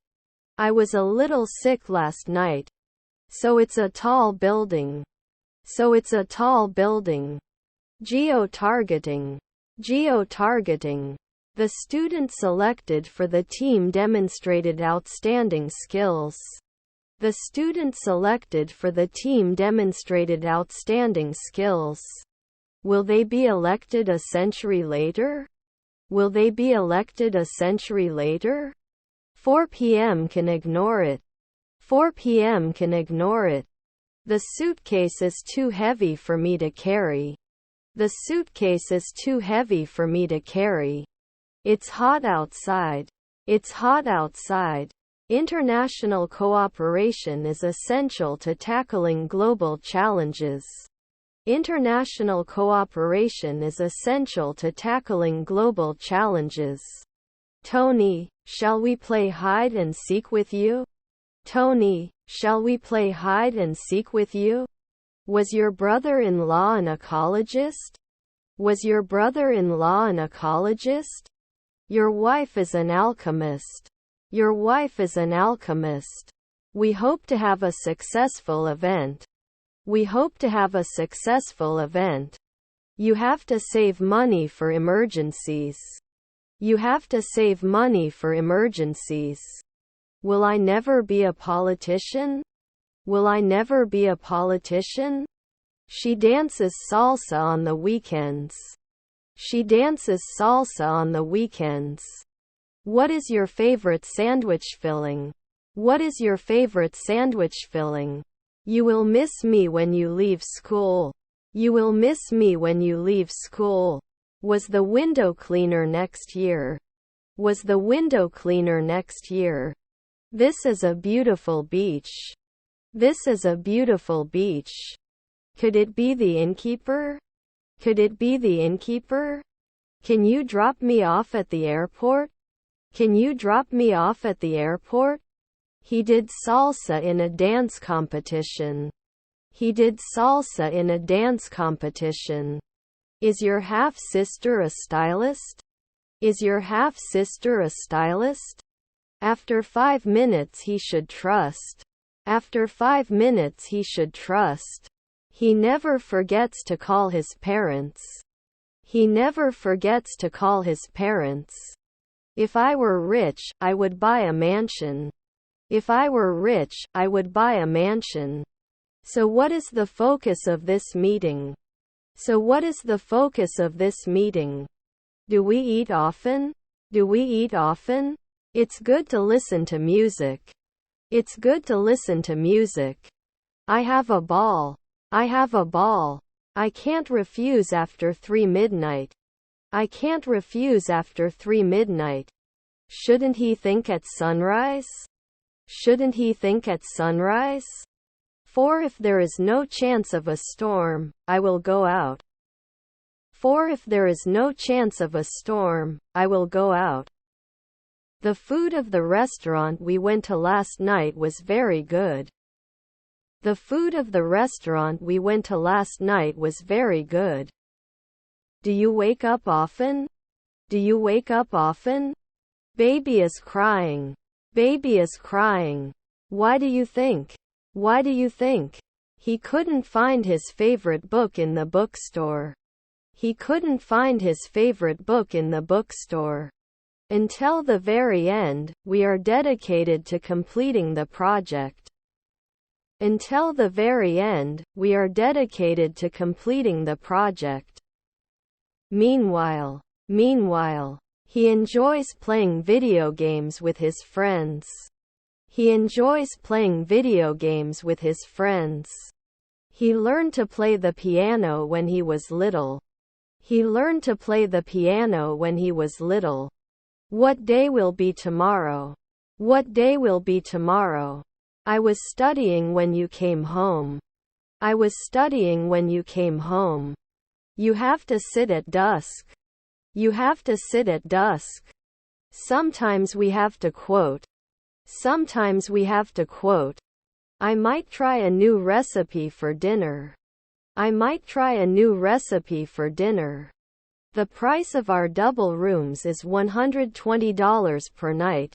I was a little sick last night. So it's a tall building. So it's a tall building. Geo-targeting. Geo-targeting. The student selected for the team demonstrated outstanding skills. The student selected for the team demonstrated outstanding skills. Will they be elected a century later? Will they be elected a century later? 4 p.m. can ignore it. 4 p.m. can ignore it. The suitcase is too heavy for me to carry. The suitcase is too heavy for me to carry. It's hot outside. It's hot outside. International cooperation is essential to tackling global challenges. International cooperation is essential to tackling global challenges. Tony, shall we play hide and seek with you? Tony, shall we play hide and seek with you? Was your brother-in-law an ecologist? Was your brother-in-law an ecologist? Your wife is an alchemist. Your wife is an alchemist. We hope to have a successful event. We hope to have a successful event. You have to save money for emergencies. You have to save money for emergencies. Will I never be a politician? Will I never be a politician? She dances salsa on the weekends. She dances salsa on the weekends. What is your favorite sandwich filling? What is your favorite sandwich filling? You will miss me when you leave school. You will miss me when you leave school. Was the window cleaner next year? Was the window cleaner next year? This is a beautiful beach. This is a beautiful beach. Could it be the innkeeper? Could it be the innkeeper? Can you drop me off at the airport? Can you drop me off at the airport? He did salsa in a dance competition. He did salsa in a dance competition. Is your half-sister a stylist? Is your half-sister a stylist? After 5 minutes he should trust. After 5 minutes he should trust. He never forgets to call his parents. He never forgets to call his parents. If I were rich, I would buy a mansion. If I were rich, I would buy a mansion. So what is the focus of this meeting? So what is the focus of this meeting? Do we eat often? Do we eat often? It's good to listen to music. It's good to listen to music. I have a ball. I have a ball. I can't refuse after 3 midnight. I can't refuse after 3 midnight. Shouldn't he think at sunrise? Shouldn't he think at sunrise? For if there is no chance of a storm, I will go out. For if there is no chance of a storm, I will go out. The food of the restaurant we went to last night was very good. The food of the restaurant we went to last night was very good. Do you wake up often? Do you wake up often? Baby is crying. Baby is crying. Why do you think? Why do you think? He couldn't find his favorite book in the bookstore. He couldn't find his favorite book in the bookstore. Until the very end, we are dedicated to completing the project. Until the very end, we are dedicated to completing the project. Meanwhile, he enjoys playing video games with his friends. He enjoys playing video games with his friends. He learned to play the piano when he was little. He learned to play the piano when he was little. What day will be tomorrow? What day will be tomorrow? I was studying when you came home. I was studying when you came home. You have to sit at dusk. You have to sit at dusk. Sometimes we have to quote. Sometimes we have to quote. I might try a new recipe for dinner. I might try a new recipe for dinner. The price of our double rooms is $120 per night.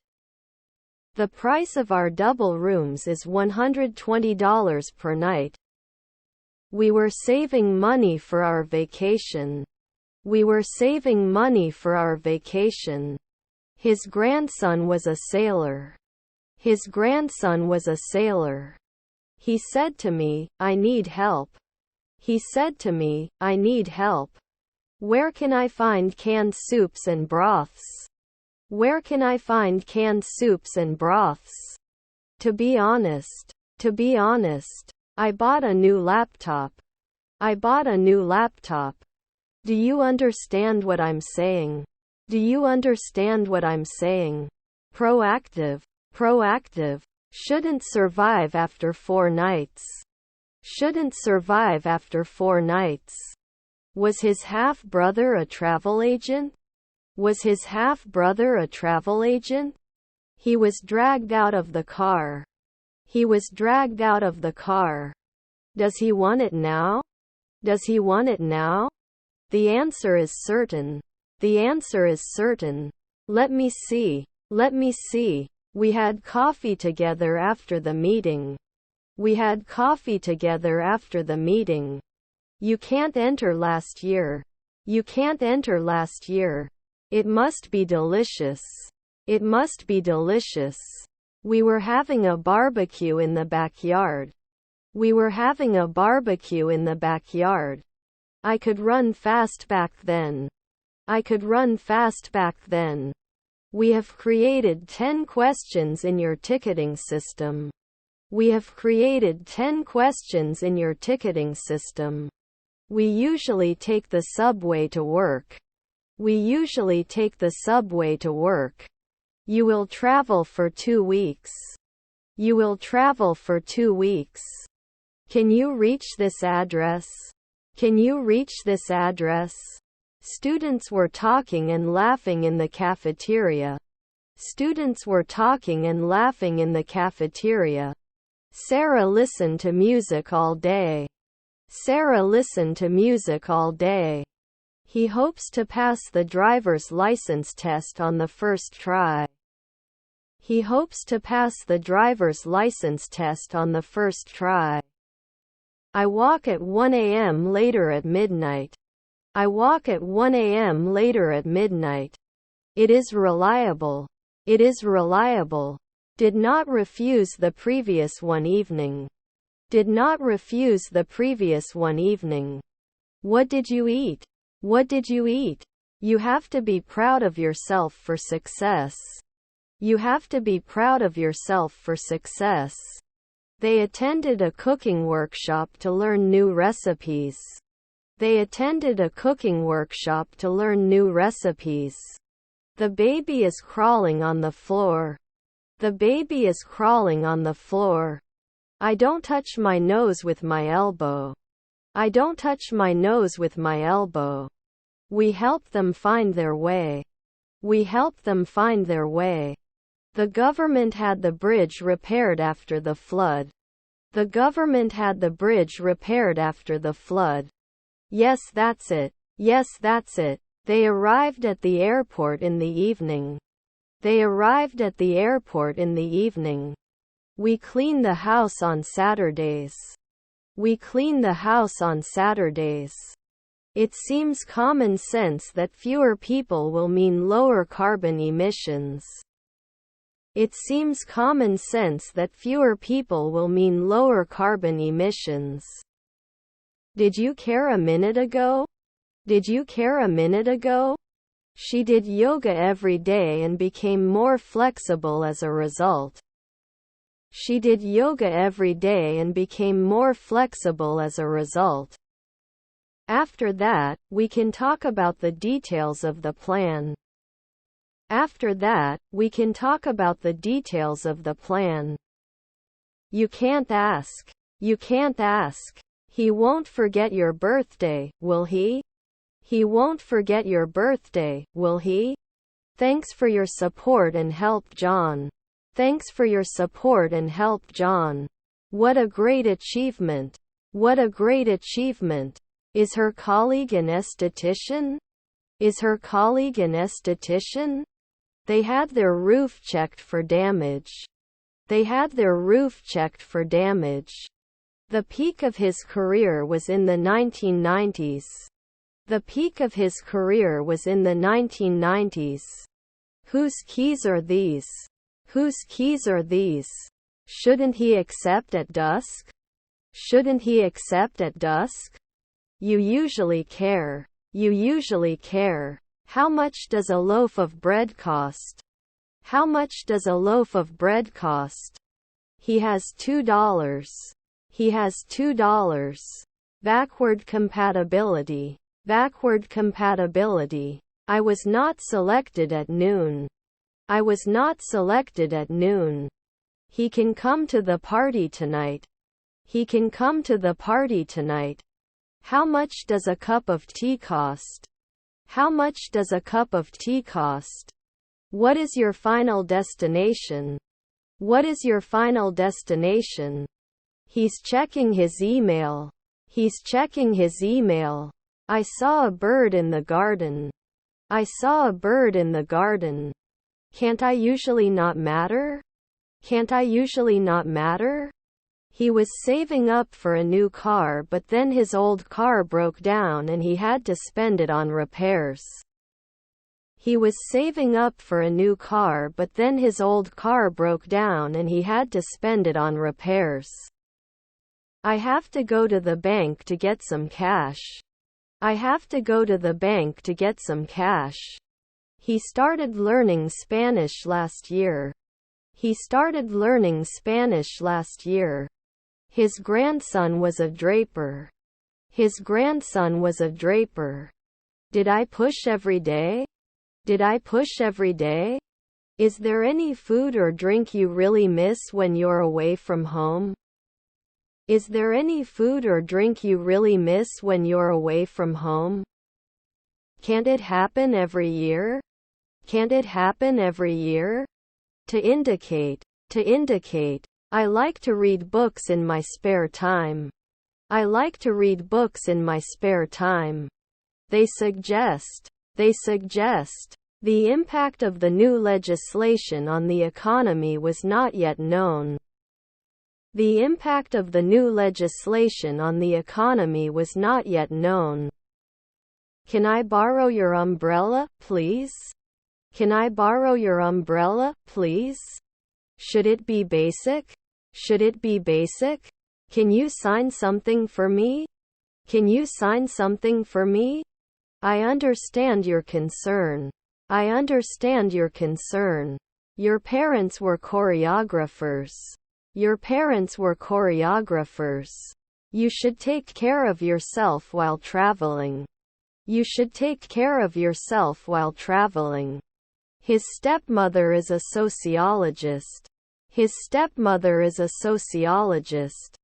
The price of our double rooms is $120 per night. We were saving money for our vacation. We were saving money for our vacation. His grandson was a sailor. His grandson was a sailor. He said to me, I need help. He said to me, I need help. Where can I find canned soups and broths? Where can I find canned soups and broths? To be honest, I bought a new laptop. I bought a new laptop. Do you understand what I'm saying? Do you understand what I'm saying? Proactive. Shouldn't survive after 4 nights. Shouldn't survive after 4 nights. Was his half-brother a travel agent? Was his half-brother a travel agent? He was dragged out of the car. He was dragged out of the car. Does he want it now? Does he want it now? The answer is certain. The answer is certain. Let me see. Let me see. We had coffee together after the meeting. We had coffee together after the meeting. You can't enter last year. You can't enter last year. It must be delicious. It must be delicious. We were having a barbecue in the backyard. We were having a barbecue in the backyard. I could run fast back then. I could run fast back then. We have created 10 questions in your ticketing system. We have created 10 questions in your ticketing system. We usually take the subway to work. We usually take the subway to work. You will travel for 2 weeks. You will travel for 2 weeks. Can you reach this address? Can you reach this address? Students were talking and laughing in the cafeteria. Students were talking and laughing in the cafeteria. Sarah listened to music all day. Sarah listened to music all day. He hopes to pass the driver's license test on the first try. He hopes to pass the driver's license test on the first try. I walk at 1 a.m. later at midnight. I walk at 1 a.m. later at midnight. It is reliable. It is reliable. Did not refuse the previous one evening. Did not refuse the previous one evening. What did you eat? What did you eat? You have to be proud of yourself for success. You have to be proud of yourself for success. They attended a cooking workshop to learn new recipes. They attended a cooking workshop to learn new recipes. The baby is crawling on the floor. The baby is crawling on the floor. I don't touch my nose with my elbow. I don't touch my nose with my elbow. We help them find their way. We help them find their way. The government had the bridge repaired after the flood. The government had the bridge repaired after the flood. Yes, that's it. Yes, that's it. They arrived at the airport in the evening. They arrived at the airport in the evening. We clean the house on Saturdays. We clean the house on Saturdays. It seems common sense that fewer people will mean lower carbon emissions. It seems common sense that fewer people will mean lower carbon emissions. Did you care a minute ago? Did you care a minute ago? She did yoga every day and became more flexible as a result. She did yoga every day and became more flexible as a result. After that, we can talk about the details of the plan. After that, we can talk about the details of the plan. You can't ask. You can't ask. He won't forget your birthday, will he? He won't forget your birthday, will he? Thanks for your support and help, John. Thanks for your support and help, John. What a great achievement. What a great achievement. Is her colleague an esthetician? Is her colleague an esthetician? They had their roof checked for damage. They had their roof checked for damage. The peak of his career was in the 1990s. The peak of his career was in the 1990s. Whose keys are these? Whose keys are these? Shouldn't he accept at dusk? Shouldn't he accept at dusk? You usually care. You usually care. How much does a loaf of bread cost? How much does a loaf of bread cost? He has $2. He has $2. Backward compatibility. Backward compatibility. I was not selected at noon. I was not selected at noon. He can come to the party tonight. He can come to the party tonight. How much does a cup of tea cost? How much does a cup of tea cost? What is your final destination? What is your final destination? He's checking his email. He's checking his email. I saw a bird in the garden. I saw a bird in the garden. Can't I usually not matter? Can't I usually not matter? He was saving up for a new car, but then his old car broke down and he had to spend it on repairs. He was saving up for a new car, but then his old car broke down and he had to spend it on repairs. I have to go to the bank to get some cash. I have to go to the bank to get some cash. He started learning Spanish last year. He started learning Spanish last year. His grandson was a draper. His grandson was a draper. Did I push every day? Did I push every day? Is there any food or drink you really miss when you're away from home? Is there any food or drink you really miss when you're away from home? Can't it happen every year? Can't it happen every year? To indicate. To indicate. I like to read books in my spare time. I like to read books in my spare time. They suggest. They suggest. The impact of the new legislation on the economy was not yet known. The impact of the new legislation on the economy was not yet known. Can I borrow your umbrella, please? Can I borrow your umbrella, please? Should it be basic? Should it be basic? Can you sign something for me? Can you sign something for me? I understand your concern. I understand your concern. Your parents were choreographers. Your parents were choreographers. You should take care of yourself while traveling. You should take care of yourself while traveling. His stepmother is a sociologist. His stepmother is a sociologist.